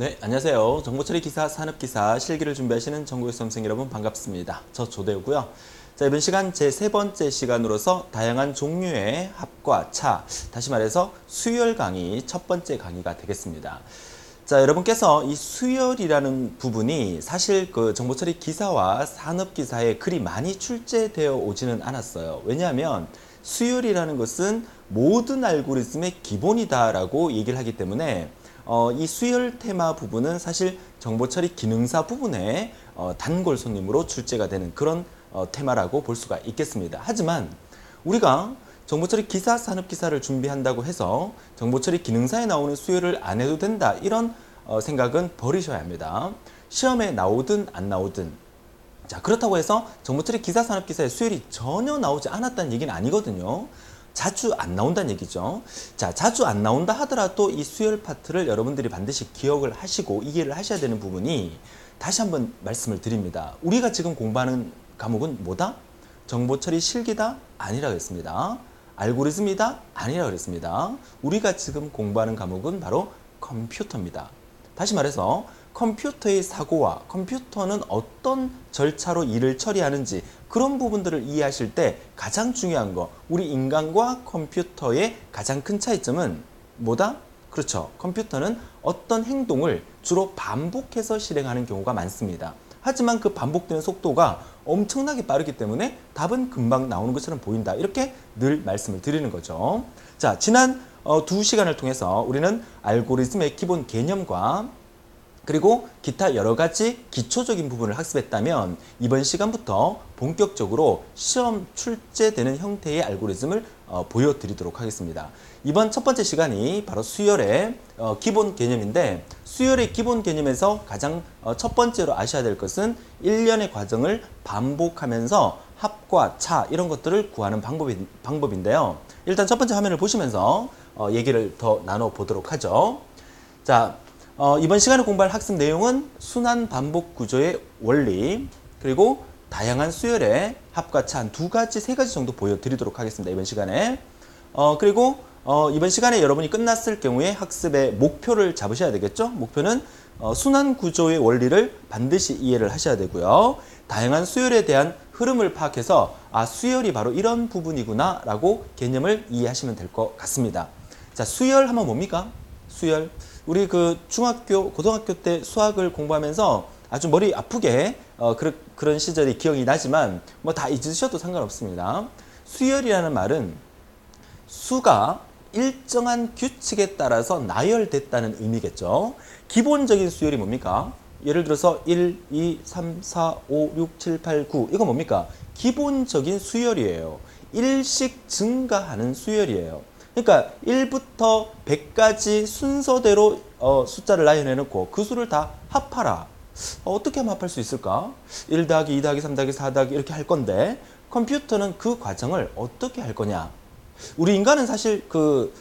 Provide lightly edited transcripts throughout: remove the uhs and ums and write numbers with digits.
네, 안녕하세요. 정보처리 기사, 산업기사, 실기를 준비하시는 전국의 수험생 여러분 반갑습니다. 저 조대우고요. 자, 이번 시간 제 세 번째 시간으로서 다양한 종류의 합과 차, 다시 말해서 수열 강의 첫 번째 강의가 되겠습니다. 자, 여러분께서 이 수열이라는 부분이 사실 그 정보처리 기사와 산업기사에 그리 많이 출제되어 오지는 않았어요. 왜냐하면 수열이라는 것은 모든 알고리즘의 기본이다라고 얘기를 하기 때문에 이 수열 테마 부분은 사실 정보처리 기능사 부분에 단골 손님으로 출제가 되는 그런 테마라고 볼 수가 있겠습니다. 하지만 우리가 정보처리 기사, 산업기사를 준비한다고 해서 정보처리 기능사에 나오는 수열을 안 해도 된다 이런 생각은 버리셔야 합니다. 시험에 나오든 안 나오든 자, 그렇다고 해서 정보처리 기사, 산업기사에 수열이 전혀 나오지 않았다는 얘기는 아니거든요. 자주 안 나온다는 얘기죠. 자, 자주 안 나온다 하더라도 이 수열 파트를 여러분들이 반드시 기억을 하시고 이해를 하셔야 되는 부분이 다시 한번 말씀을 드립니다. 우리가 지금 공부하는 과목은 뭐다? 정보처리 실기다? 아니라고 했습니다. 알고리즘이다? 아니라고 그랬습니다. 우리가 지금 공부하는 과목은 바로 컴퓨터입니다. 다시 말해서 컴퓨터의 사고와 컴퓨터는 어떤 절차로 일을 처리하는지 그런 부분들을 이해하실 때 가장 중요한 거, 우리 인간과 컴퓨터의 가장 큰 차이점은 뭐다? 그렇죠. 컴퓨터는 어떤 행동을 주로 반복해서 실행하는 경우가 많습니다. 하지만 그 반복되는 속도가 엄청나게 빠르기 때문에 답은 금방 나오는 것처럼 보인다. 이렇게 늘 말씀을 드리는 거죠. 자, 지난 두 시간을 통해서 우리는 알고리즘의 기본 개념과 그리고 기타 여러 가지 기초적인 부분을 학습했다면 이번 시간부터 본격적으로 시험 출제되는 형태의 알고리즘을 보여드리도록 하겠습니다. 이번 첫 번째 시간이 바로 수열의 기본 개념인데 수열의 기본 개념에서 가장 첫 번째로 아셔야 될 것은 일련의 과정을 반복하면서 합과 차 이런 것들을 구하는 방법인데요. 일단 첫 번째 화면을 보시면서 얘기를 더 나눠보도록 하죠. 자, 이번 시간에 공부할 학습 내용은 순환 반복 구조의 원리 그리고 다양한 수열의 합과 차 한 두 가지, 세 가지 정도 보여드리도록 하겠습니다. 이번 시간에 그리고 이번 시간에 여러분이 끝났을 경우에 학습의 목표를 잡으셔야 되겠죠. 목표는 순환 구조의 원리를 반드시 이해를 하셔야 되고요. 다양한 수열에 대한 흐름을 파악해서 아, 수열이 바로 이런 부분이구나 라고 개념을 이해하시면 될 것 같습니다. 자, 수열 하면 뭡니까? 수열. 우리 그 중학교, 고등학교 때 수학을 공부하면서 아주 머리 아프게 그런 시절이 기억이 나지만 뭐 다 잊으셔도 상관없습니다. 수열이라는 말은 수가 일정한 규칙에 따라서 나열됐다는 의미겠죠. 기본적인 수열이 뭡니까? 예를 들어서 1, 2, 3, 4, 5, 6, 7, 8, 9 이거 뭡니까? 기본적인 수열이에요. 일씩 증가하는 수열이에요. 그러니까 1부터 100까지 순서대로 숫자를 나열해 놓고 그 수를 다 합하라. 어떻게 하면 합할 수 있을까? 1 더하기 2 더하기 3 더하기 4 더하기 이렇게 할 건데 컴퓨터는 그 과정을 어떻게 할 거냐? 우리 인간은 사실 그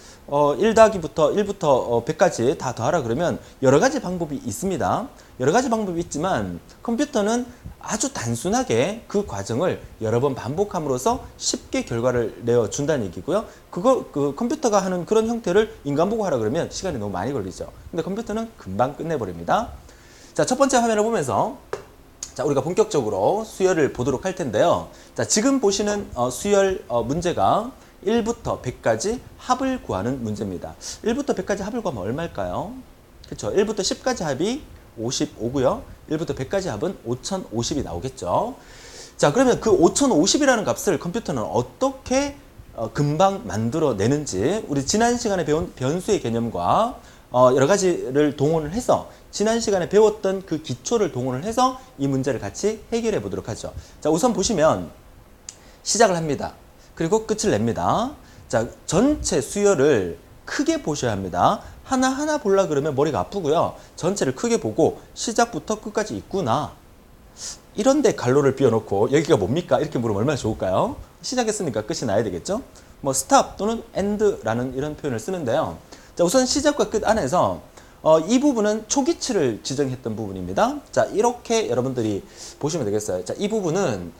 1 더하기부터 1부터 100까지 다 더하라 그러면 여러 가지 방법이 있습니다. 여러 가지 방법이 있지만 컴퓨터는 아주 단순하게 그 과정을 여러 번 반복함으로써 쉽게 결과를 내어준다는 얘기고요. 그 컴퓨터가 하는 그런 형태를 인간 보고 하라 그러면 시간이 너무 많이 걸리죠. 근데 컴퓨터는 금방 끝내버립니다. 자, 첫 번째 화면을 보면서 자, 우리가 본격적으로 수열을 보도록 할 텐데요. 자, 지금 보시는 수열 문제가 1부터 100까지 합을 구하는 문제입니다. 1부터 100까지 합을 구하면 얼마일까요? 그렇죠. 1부터 10까지 합이 55고요. 1부터 100까지 합은 5050이 나오겠죠. 자, 그러면 그 5050이라는 값을 컴퓨터는 어떻게 금방 만들어내는지 우리 지난 시간에 배운 변수의 개념과 여러 가지를 동원을 해서 지난 시간에 배웠던 그 기초를 동원을 해서 이 문제를 같이 해결해 보도록 하죠. 자, 우선 보시면 시작을 합니다. 그리고 끝을 냅니다. 자, 전체 수열을 크게 보셔야 합니다. 하나하나 보려 그러면 머리가 아프고요. 전체를 크게 보고 시작부터 끝까지 있구나. 이런데 갈로를 비워놓고 여기가 뭡니까? 이렇게 물으면 얼마나 좋을까요? 시작했으니까 끝이 나야 되겠죠? 뭐 스탑 또는 end라는 이런 표현을 쓰는데요. 자, 우선 시작과 끝 안에서 이 부분은 초기치를 지정했던 부분입니다. 자, 이렇게 여러분들이 보시면 되겠어요. 자, 이 부분은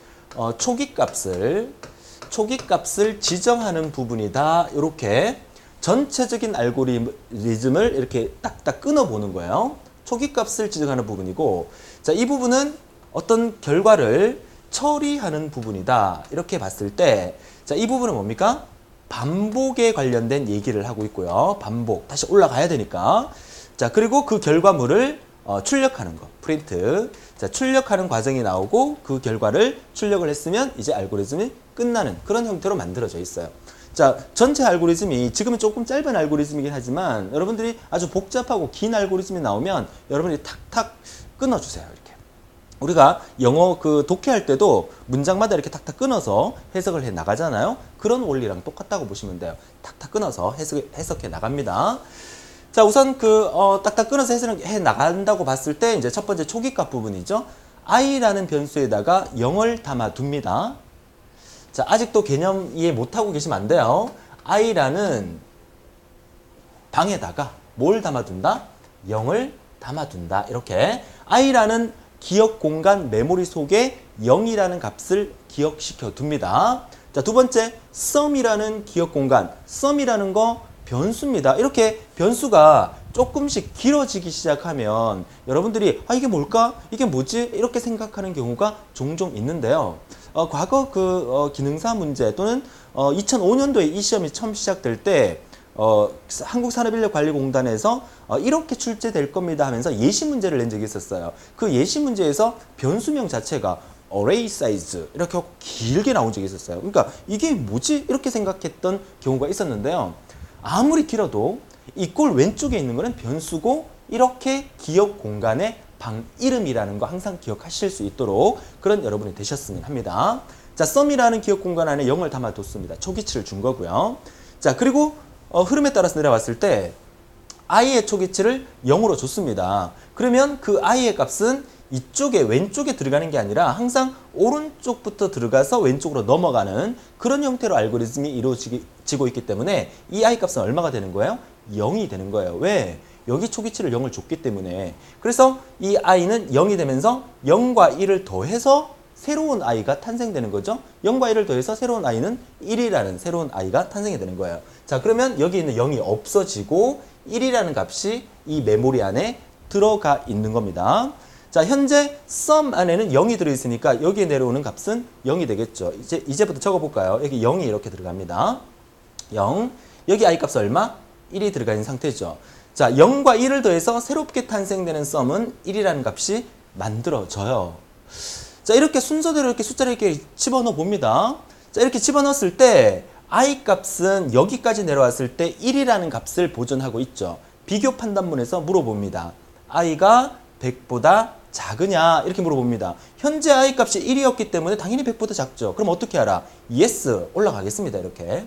초기값을 지정하는 부분이다. 이렇게 전체적인 알고리즘을 이렇게 딱딱 끊어보는 거예요. 초기값을 지정하는 부분이고, 자, 이 부분은 어떤 결과를 처리하는 부분이다. 이렇게 봤을 때, 자, 이 부분은 뭡니까? 반복에 관련된 얘기를 하고 있고요. 반복. 다시 올라가야 되니까. 자, 그리고 그 결과물을 출력하는 거. 프린트. 자, 출력하는 과정이 나오고 그 결과를 출력을 했으면 이제 알고리즘이 끝나는 그런 형태로 만들어져 있어요. 자, 전체 알고리즘이 지금은 조금 짧은 알고리즘이긴 하지만 여러분들이 아주 복잡하고 긴 알고리즘이 나오면 여러분들이 탁탁 끊어주세요. 이렇게. 우리가 영어 그 독해할 때도 문장마다 이렇게 탁탁 끊어서 해석을 해 나가잖아요. 그런 원리랑 똑같다고 보시면 돼요. 탁탁 끊어서 해석해 나갑니다. 자, 우선 딱딱 끊어서 해석해 나간다고 봤을 때 이제 첫 번째 초기값 부분이죠. i라는 변수에다가 0을 담아 둡니다. 자, 아직도 개념 이해 못하고 계시면 안 돼요. i라는 방에다가 뭘 담아둔다? 0을 담아둔다. 이렇게 i라는 기억 공간 메모리 속에 0이라는 값을 기억시켜 둡니다. 자, 두 번째 sum이라는 기억 공간. sum이라는 거 변수입니다. 이렇게 변수가 조금씩 길어지기 시작하면 여러분들이 이게 뭘까? 이게 뭐지? 이렇게 생각하는 경우가 종종 있는데요. 과거 기능사 문제 또는 2005년도에 이 시험이 처음 시작될 때 한국산업인력관리공단에서 이렇게 출제될 겁니다 하면서 예시 문제를 낸 적이 있었어요. 그 예시 문제에서 변수명 자체가 array size 이렇게 길게 나온 적이 있었어요. 그러니까 이게 뭐지? 이렇게 생각했던 경우가 있었는데요. 아무리 길어도 이 꼴 왼쪽에 있는 거는 변수고 이렇게 기억 공간의 방 이름이라는 거 항상 기억하실 수 있도록 그런 여러분이 되셨으면 합니다. 자, sum이라는 기억 공간 안에 0을 담아뒀습니다. 초기치를 준 거고요. 자, 그리고 흐름에 따라서 내려왔을 때 i의 초기치를 0으로 줬습니다. 그러면 그 i의 값은 이쪽에 왼쪽에 들어가는 게 아니라 항상 오른쪽부터 들어가서 왼쪽으로 넘어가는 그런 형태로 알고리즘이 이루어지고 있기 때문에 이 i 값은 얼마가 되는 거예요? 0이 되는 거예요. 왜? 여기 초기치를 0을 줬기 때문에. 그래서 이 i는 0이 되면서 0과 1을 더해서 새로운 i가 탄생되는 거죠. 0과 1을 더해서 새로운 i는 1이라는 새로운 i가 탄생이 되는 거예요. 자, 그러면 여기 있는 0이 없어지고 1이라는 값이 이 메모리 안에 들어가 있는 겁니다. 자, 현재 sum 안에는 0이 들어있으니까 여기에 내려오는 값은 0이 되겠죠. 이제부터 적어볼까요? 여기 0이 이렇게 들어갑니다. 0. 여기 i 값은 얼마? 1이 들어가 있는 상태죠. 자, 0과 1을 더해서 새롭게 탄생되는 sum은 1이라는 값이 만들어져요. 자, 이렇게 순서대로 이렇게 숫자를 이렇게 집어넣어 봅니다. 자, 이렇게 집어넣었을 때 i 값은 여기까지 내려왔을 때 1이라는 값을 보존하고 있죠. 비교 판단문에서 물어봅니다. i가 100보다 작으냐 이렇게 물어봅니다. 현재 i 값이 1이었기 때문에 당연히 100보다 작죠. 그럼 어떻게 알아? yes 올라가겠습니다. 이렇게.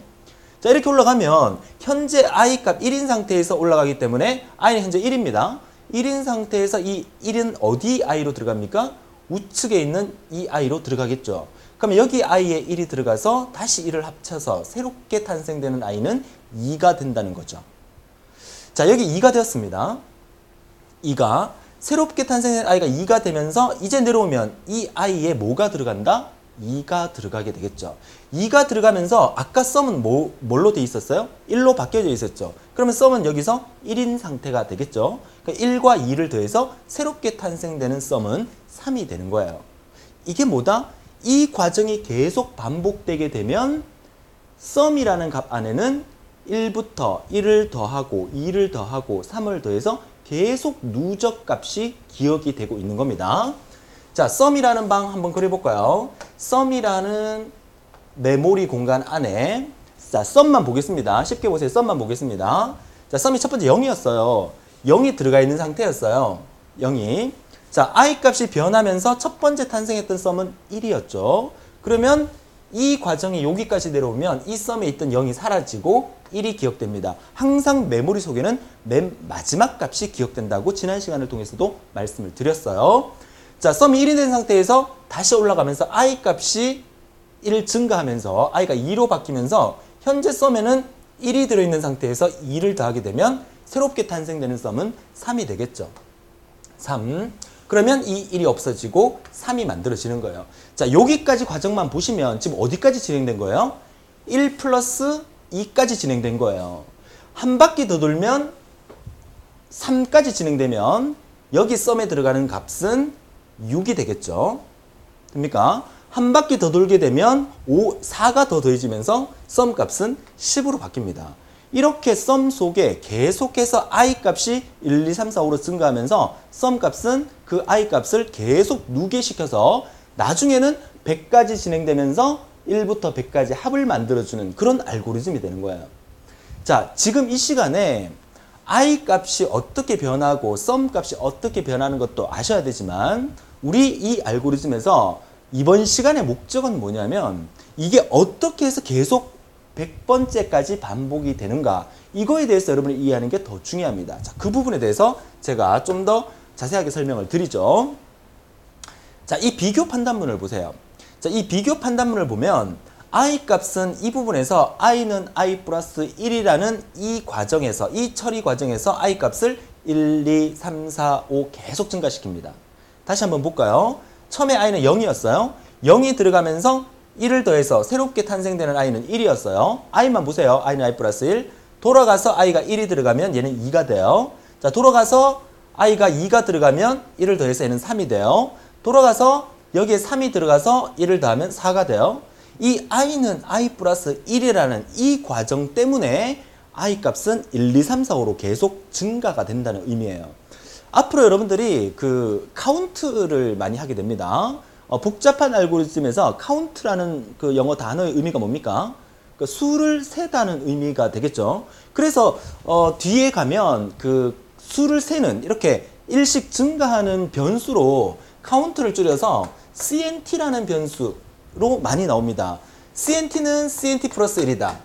자, 이렇게 올라가면 현재 i 값 1인 상태에서 올라가기 때문에 i는 현재 1입니다. 1인 상태에서 이 1은 어디 i로 들어갑니까? 우측에 있는 이 i로 들어가겠죠. 그러면 여기 i에 1이 들어가서 다시 1을 합쳐서 새롭게 탄생되는 i는 2가 된다는 거죠. 자, 여기 2가 되었습니다. 2가 새롭게 탄생된 i가 2가 되면서 이제 내려오면 이 i에 뭐가 들어간다? 2가 들어가게 되겠죠. 2가 들어가면서 아까 sum은 뭘로 돼 있었어요? 1로 바뀌어져 있었죠. 그러면 sum은 여기서 1인 상태가 되겠죠. 그러니까 1과 2를 더해서 새롭게 탄생되는 sum은 3이 되는 거예요. 이게 뭐다? 이 과정이 계속 반복되게 되면 sum이라는 값 안에는 1부터 1을 더하고 2를 더하고 3을 더해서 계속 누적 값이 기억이 되고 있는 겁니다. 자, sum이라는 방 한번 그려볼까요? sum이라는 메모리 공간 안에 자, sum만 보겠습니다. 쉽게 보세요. sum만 보겠습니다. 자, sum이 첫 번째 0이었어요. 0이 들어가 있는 상태였어요. 0이. 자, i 값이 변하면서 첫 번째 탄생했던 sum은 1이었죠. 그러면 이 과정이 여기까지 내려오면 이 sum에 있던 0이 사라지고 1이 기억됩니다. 항상 메모리 속에는 맨 마지막 값이 기억된다고 지난 시간을 통해서도 말씀을 드렸어요. 자, sum이 1이 된 상태에서 다시 올라가면서 i 값이 1 증가하면서 i가 2로 바뀌면서 현재 sum에는 1이 들어있는 상태에서 2를 더하게 되면 새롭게 탄생되는 sum은 3이 되겠죠. 3. 그러면 이 1이 없어지고 3이 만들어지는 거예요. 자, 여기까지 과정만 보시면 지금 어디까지 진행된 거예요? 1 플러스 2까지 진행된 거예요. 한 바퀴 더 돌면 3까지 진행되면 여기 썸에 들어가는 값은 6이 되겠죠. 됩니까? 한 바퀴 더 돌게 되면 4가 더 더해지면서 썸 값은 10으로 바뀝니다. 이렇게 썸 속에 계속해서 i 값이 1, 2, 3, 4, 5로 증가하면서 썸 값은 그 i 값을 계속 누계시켜서 나중에는 100까지 진행되면서 1부터 100까지 합을 만들어주는 그런 알고리즘이 되는 거예요. 자, 지금 이 시간에 i 값이 어떻게 변하고 썸 값이 어떻게 변하는 것도 아셔야 되지만 우리 이 알고리즘에서 이번 시간의 목적은 뭐냐면 이게 어떻게 해서 계속 100번째까지 반복이 되는가 이거에 대해서 여러분이 이해하는 게 더 중요합니다. 자, 그 부분에 대해서 제가 좀 더 자세하게 설명을 드리죠. 자, 이 비교 판단문을 보세요. 자, 이 비교 판단문을 보면 i 값은 이 부분에서 i는 i 플러스 1이라는 이 과정에서 이 처리 과정에서 i 값을 1, 2, 3, 4, 5 계속 증가시킵니다. 다시 한번 볼까요? 처음에 i는 0이었어요. 0이 들어가면서 1을 더해서 새롭게 탄생되는 i는 1이었어요. i만 보세요. i는 i 플러스 1. 돌아가서 i가 1이 들어가면 얘는 2가 돼요. 자, 돌아가서 i가 2가 들어가면 1을 더해서 얘는 3이 돼요. 돌아가서 여기에 3이 들어가서 1을 더하면 4가 돼요. 이 i는 i 플러스 1이라는 이 과정 때문에 i 값은 1, 2, 3, 4, 5로 계속 증가가 된다는 의미예요. 앞으로 여러분들이 그 카운트를 많이 하게 됩니다. 복잡한 알고리즘에서 카운트라는 그 영어 단어의 의미가 뭡니까? 그 수를 세다는 의미가 되겠죠. 그래서 뒤에 가면 그 수를 세는 이렇게 일씩 증가하는 변수로 카운트를 줄여서 CNT라는 변수로 많이 나옵니다. CNT는 CNT 플러스 1이다.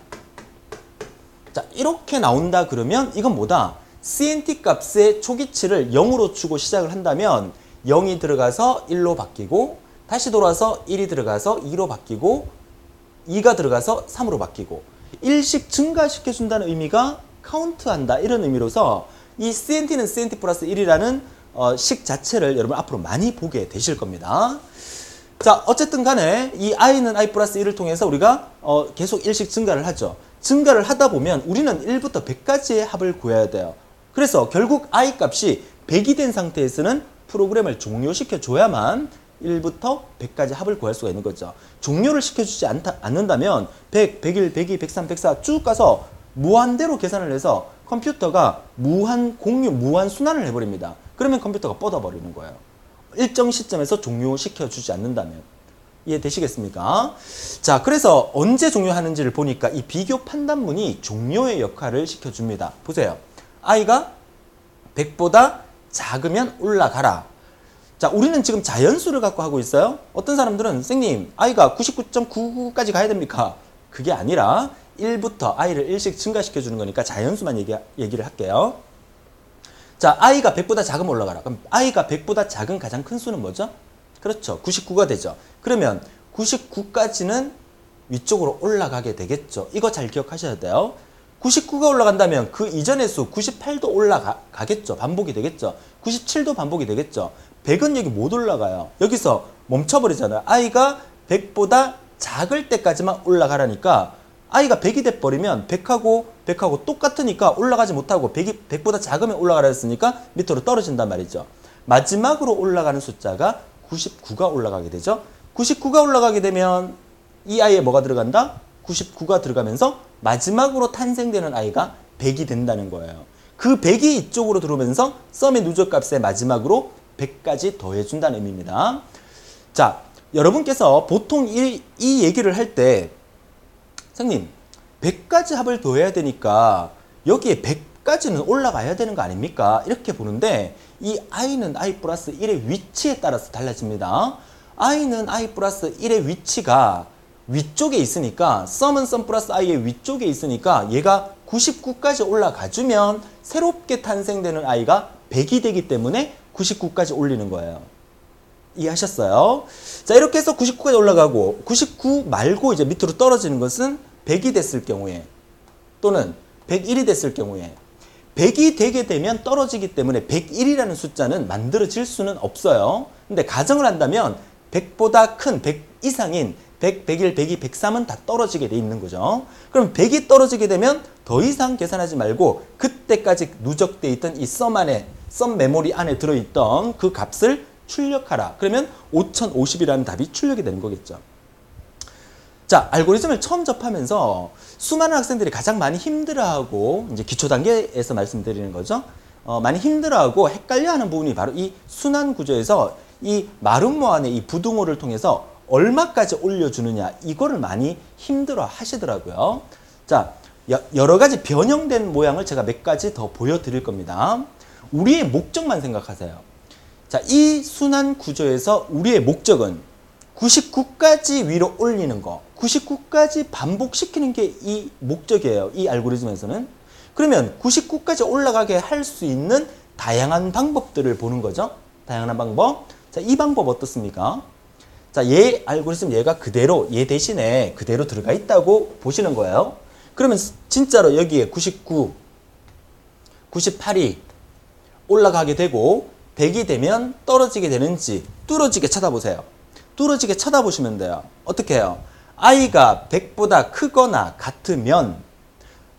자, 이렇게 나온다 그러면 이건 뭐다? CNT 값의 초기치를 0으로 주고 시작을 한다면 0이 들어가서 1로 바뀌고 다시 돌아서 1이 들어가서 2로 바뀌고 2가 들어가서 3으로 바뀌고 일씩 증가시켜준다는 의미가 카운트한다 이런 의미로서 이 CNT는 CNT 플러스 1이라는 식 자체를 여러분 앞으로 많이 보게 되실 겁니다. 자, 어쨌든 간에 이 i는 i 플러스 1을 통해서 우리가 계속 일씩 증가를 하죠. 증가를 하다 보면 우리는 1부터 100까지의 합을 구해야 돼요. 그래서 결국 i 값이 100이 된 상태에서는 프로그램을 종료시켜 줘야만 1부터 100까지 합을 구할 수가 있는 거죠. 종료를 시켜주지 않는다면 100, 101, 102, 103, 104 쭉 가서 무한대로 계산을 해서 컴퓨터가 무한 공유, 무한 순환을 해버립니다. 그러면 컴퓨터가 뻗어버리는 거예요. 일정 시점에서 종료시켜주지 않는다면. 이해되시겠습니까? 자, 그래서 언제 종료하는지를 보니까 이 비교 판단문이 종료의 역할을 시켜줍니다. 보세요. i가 100보다 작으면 올라가라. 자, 우리는 지금 자연수를 갖고 하고 있어요. 어떤 사람들은 선생님, i가 99.99까지 가야 됩니까? 그게 아니라 1부터 i를 1씩 증가시켜 주는 거니까 자연수만 얘기를 할게요. 자, i가 100보다 작으면 올라가라. 그럼 i가 100보다 작은 가장 큰 수는 뭐죠? 그렇죠. 99가 되죠. 그러면 99까지는 위쪽으로 올라가게 되겠죠. 이거 잘 기억하셔야 돼요. 99가 올라간다면 그 이전의 수 98도 올라가겠죠. 반복이 되겠죠. 97도 반복이 되겠죠. 100은 여기 못 올라가요. 여기서 멈춰버리잖아요. i가 100보다 작을 때까지만 올라가라니까 i가 100이 돼버리면 100하고 똑같으니까 올라가지 못하고 100보다 작으면 올라가라 했으니까 밑으로 떨어진단 말이죠. 마지막으로 올라가는 숫자가 99가 올라가게 되죠. 99가 올라가게 되면 이 i에 뭐가 들어간다? 99가 들어가면서 마지막으로 탄생되는 i가 100이 된다는 거예요. 그 100이 이쪽으로 들어오면서 썸의 누적값의 마지막으로 100까지 더해준다는 의미입니다. 자, 여러분께서 보통 이 얘기를 할 때 선생님 100까지 합을 더해야 되니까 여기에 100까지는 올라가야 되는 거 아닙니까? 이렇게 보는데 이 i는 i 플러스 1의 위치에 따라서 달라집니다. i는 i 플러스 1의 위치가 위쪽에 있으니까 썸은 썸 플러스 i의 위쪽에 있으니까 얘가 99까지 올라가주면 새롭게 탄생되는 i가 100이 되기 때문에 99까지 올리는 거예요. 이해하셨어요? 자, 이렇게 해서 99까지 올라가고 99 말고 이제 밑으로 떨어지는 것은 100이 됐을 경우에 또는 101이 됐을 경우에 100이 되게 되면 떨어지기 때문에 101이라는 숫자는 만들어질 수는 없어요. 근데 가정을 한다면 100보다 큰 100 이상인 100, 101, 102, 103은 다 떨어지게 돼 있는 거죠. 그럼 100이 떨어지게 되면 더 이상 계산하지 말고 그때까지 누적돼 있던 이 썸 안에 썸 메모리 안에 들어있던 그 값을 출력하라. 그러면 5050이라는 답이 출력이 되는 거겠죠. 자, 알고리즘을 처음 접하면서 수많은 학생들이 가장 많이 힘들어하고, 이제 기초 단계에서 말씀드리는 거죠. 많이 힘들어하고 헷갈려하는 부분이 바로 이 순환 구조에서 이 마름모 안에 이 부등호를 통해서 얼마까지 올려주느냐, 이거를 많이 힘들어 하시더라고요. 자, 여러 가지 변형된 모양을 제가 몇 가지 더 보여드릴 겁니다. 우리의 목적만 생각하세요. 자, 이 순환 구조에서 우리의 목적은 99까지 위로 올리는 거, 99까지 반복시키는 게 이 목적이에요. 이 알고리즘에서는. 그러면 99까지 올라가게 할 수 있는 다양한 방법들을 보는 거죠. 다양한 방법. 자, 이 방법 어떻습니까? 자, 얘 알고리즘 얘가 그대로, 얘 대신에 그대로 들어가 있다고 보시는 거예요. 그러면 진짜로 여기에 99, 98이 올라가게 되고 100이 되면 떨어지게 되는지 뚫어지게 쳐다보세요. 뚫어지게 쳐다보시면 돼요. 어떻게 해요? i가 100보다 크거나 같으면,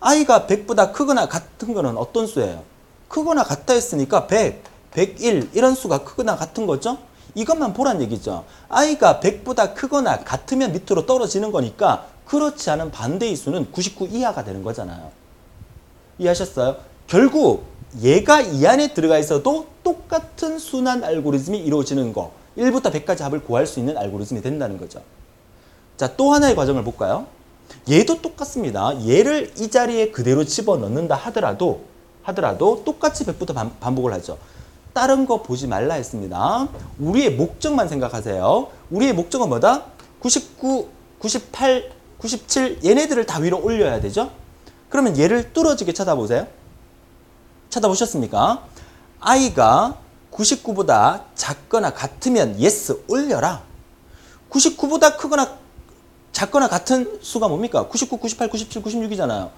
i가 100보다 크거나 같은 거는 어떤 수예요? 크거나 같다 했으니까 100, 101 이런 수가 크거나 같은 거죠? 이것만 보란 얘기죠. i가 100보다 크거나 같으면 밑으로 떨어지는 거니까 그렇지 않은 반대의 수는 99 이하가 되는 거잖아요. 이해하셨어요? 결국 얘가 이 안에 들어가 있어도 똑같은 순환 알고리즘이 이루어지는 거, 1부터 100까지 합을 구할 수 있는 알고리즘이 된다는 거죠. 자, 또 하나의 과정을 볼까요? 얘도 똑같습니다. 얘를 이 자리에 그대로 집어넣는다 하더라도 똑같이 100부터 반복을 하죠. 다른 거 보지 말라 했습니다. 우리의 목적만 생각하세요. 우리의 목적은 뭐다? 99, 98, 97 얘네들을 다 위로 올려야 되죠. 그러면 얘를 뚫어지게 쳐다보세요. 쳐다보셨습니까? i가 99보다 작거나 같으면 yes 올려라. 99보다 크거나 작거나 같은 수가 뭡니까? 99, 98, 97, 96이잖아요.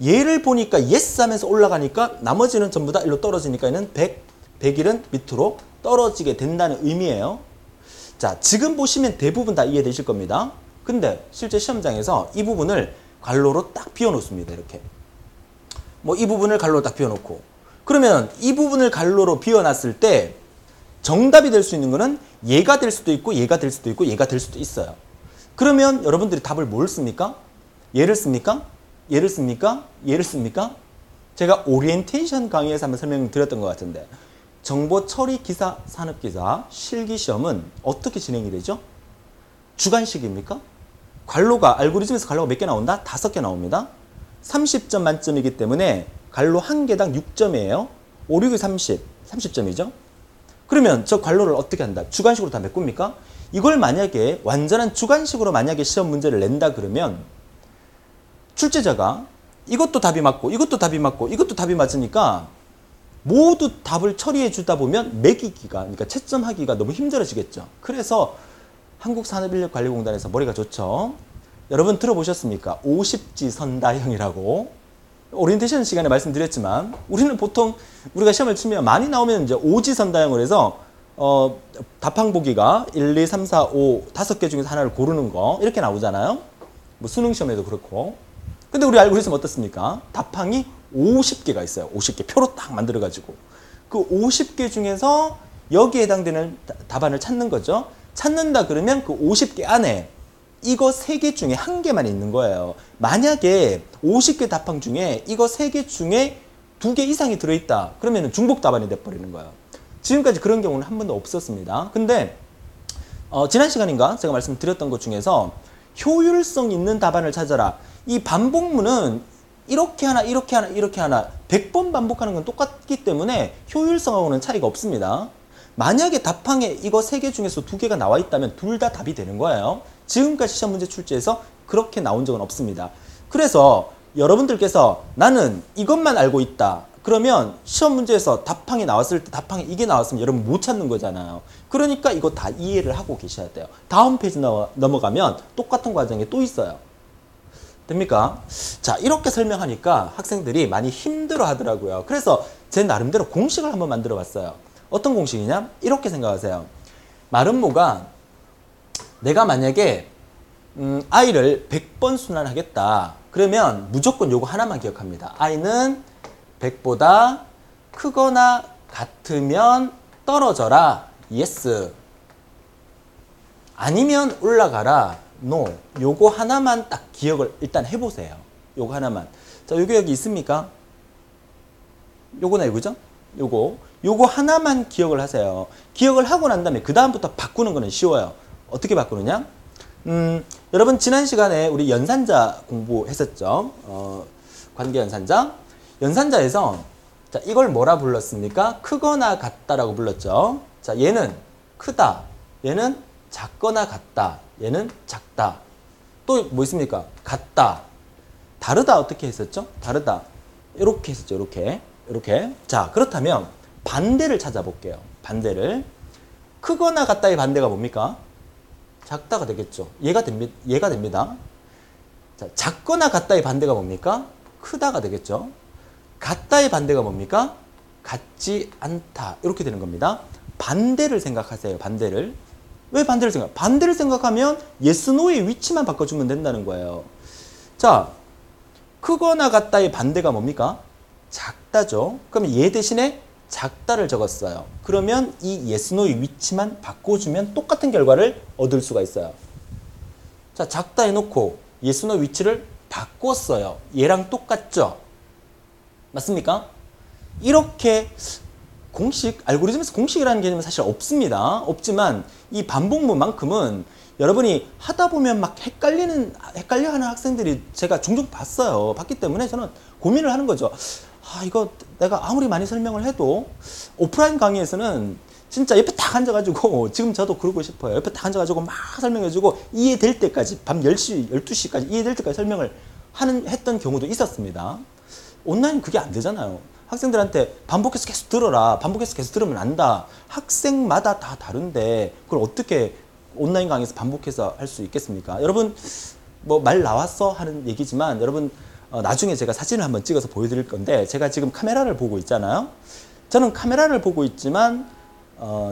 얘를 보니까 yes 하면서 올라가니까 나머지는 전부 다 일로 떨어지니까 얘는 100, 101은 밑으로 떨어지게 된다는 의미예요. 자, 지금 보시면 대부분 다 이해되실 겁니다. 근데 실제 시험장에서 이 부분을 괄호로 딱 비워놓습니다. 이렇게. 뭐 이 부분을 괄호로 딱 비워놓고. 그러면 이 부분을 괄호로 비워놨을 때 정답이 될 수 있는 거는 얘가 될 수도 있고 얘가 될 수도 있고 얘가 될 수도 있어요. 그러면 여러분들이 답을 뭘 씁니까? 얘를 씁니까? 얘를 씁니까? 얘를 씁니까? 제가 오리엔테이션 강의에서 한번 설명드렸던 것 같은데 정보 처리 기사, 산업기사, 실기시험은 어떻게 진행이 되죠? 주관식입니까? 괄호가, 알고리즘에서 괄호가 몇 개 나온다? 5개 나옵니다. 30점 만점이기 때문에 괄호 1개당 6점이에요. 5, 6이 30, 30점이죠. 그러면 저 괄호를 어떻게 한다? 주관식으로 다 메꿉니까? 이걸 만약에 완전한 주관식으로 만약에 시험 문제를 낸다 그러면 출제자가 이것도 답이 맞고 이것도 답이 맞고 이것도 답이 맞으니까 모두 답을 처리해 주다 보면 매기기가, 그러니까 채점하기가 너무 힘들어지겠죠. 그래서 한국산업인력관리공단에서 머리가 좋죠. 여러분 들어보셨습니까? 50지 선다형이라고. 오리엔테이션 시간에 말씀드렸지만 우리는 보통 우리가 시험을 치면 많이 나오면 이제 5지 선다형을 해서 답항 보기가 1, 2, 3, 4, 5 5개 중에서 하나를 고르는 거 이렇게 나오잖아요. 뭐 수능 시험에도 그렇고. 근데 우리 알고리즘 어떻습니까? 답항이 50개가 있어요. 50개 표로 딱 만들어 가지고 그 50개 중에서 여기에 해당되는 답안을 찾는 거죠. 찾는다 그러면 그 50개 안에 이거 3개 중에 1개만 있는 거예요. 만약에 50개 답항 중에 이거 3개 중에 2개 이상이 들어있다. 그러면 중복 답안이 돼버리는 거예요. 지금까지 그런 경우는 한 번도 없었습니다. 근데 지난 시간인가 제가 말씀드렸던 것 중에서 효율성 있는 답안을 찾아라. 이 반복문은 이렇게 하나 이렇게 하나 이렇게 하나 100번 반복하는 건 똑같기 때문에 효율성하고는 차이가 없습니다. 만약에 답항에 이거 3개 중에서 2개가 나와 있다면 둘 다 답이 되는 거예요. 지금까지 시험 문제 출제에서 그렇게 나온 적은 없습니다. 그래서 여러분들께서 나는 이것만 알고 있다. 그러면 시험 문제에서 답항이 나왔을 때 답항에 이게 나왔으면 여러분 못 찾는 거잖아요. 그러니까 이거 다 이해를 하고 계셔야 돼요. 다음 페이지 넘어가면 똑같은 과정에 또 있어요. 됩니까? 자, 이렇게 설명하니까 학생들이 많이 힘들어 하더라고요. 그래서 제 나름대로 공식을 한번 만들어 봤어요. 어떤 공식이냐? 이렇게 생각하세요. 마름모가 내가 만약에 i를 100번 순환하겠다. 그러면 무조건 요거 하나만 기억합니다. i는 100보다 크거나 같으면 떨어져라. yes. 아니면 올라가라. no. 요거 하나만 딱 기억을 일단 해보세요. 요거 하나만. 자, 요게 여기 있습니까? 요거네요, 그죠? 요거 하나만 기억을 하세요. 기억을 하고 난 다음에 그 다음부터 바꾸는 거는 쉬워요. 어떻게 바꾸느냐? 여러분 지난 시간에 우리 연산자 공부했었죠. 관계 연산자. 연산자에서 자, 이걸 뭐라 불렀습니까? 크거나 같다라고 불렀죠. 자, 얘는 크다. 얘는 작거나 같다. 얘는 작다. 또 뭐 있습니까? 같다. 다르다 어떻게 했었죠? 다르다. 이렇게 했었죠. 이렇게. 자, 그렇다면 반대를 찾아볼게요. 반대를. 크거나 같다의 반대가 뭡니까? 작다가 되겠죠. 얘가 됩니다. 자, 작거나 같다의 반대가 뭡니까? 크다가 되겠죠. 같다의 반대가 뭡니까? 같지 않다. 이렇게 되는 겁니다. 반대를 생각하세요. 반대를. 왜 반대를 생각? 반대를 생각하면 yes, no의 위치만 바꿔주면 된다는 거예요. 자, 크거나 같다의 반대가 뭡니까? 작다죠. 그러면 얘 대신에 작다를 적었어요. 그러면 이 yes, no의 위치만 바꿔주면 똑같은 결과를 얻을 수가 있어요. 자, 작다 해놓고 yes, no 위치를 바꿨어요. 얘랑 똑같죠? 맞습니까? 이렇게 알고리즘에서 공식이라는 개념은 사실 없습니다. 없지만 이 반복문만큼은 여러분이 하다 보면 막 헷갈려하는 학생들이 제가 종종 봤어요. 봤기 때문에 저는 고민을 하는 거죠. 이거 내가 아무리 많이 설명을 해도 오프라인 강의에서는 진짜 옆에 딱 앉아가지고 지금 저도 그러고 싶어요. 옆에 딱 앉아가지고 막 설명해주고 이해될 때까지 밤 10시, 12시까지 이해될 때까지 설명을 했던 경우도 있었습니다. 온라인 그게 안 되잖아요. 학생들한테 반복해서 계속 들어라. 반복해서 계속 들으면 안다. 학생마다 다 다른데 그걸 어떻게 온라인 강의에서 반복해서 할 수 있겠습니까? 여러분 뭐 말 나왔어 하는 얘기지만 여러분 나중에 제가 사진을 한번 찍어서 보여드릴 건데 제가 지금 카메라를 보고 있잖아요. 저는 카메라를 보고 있지만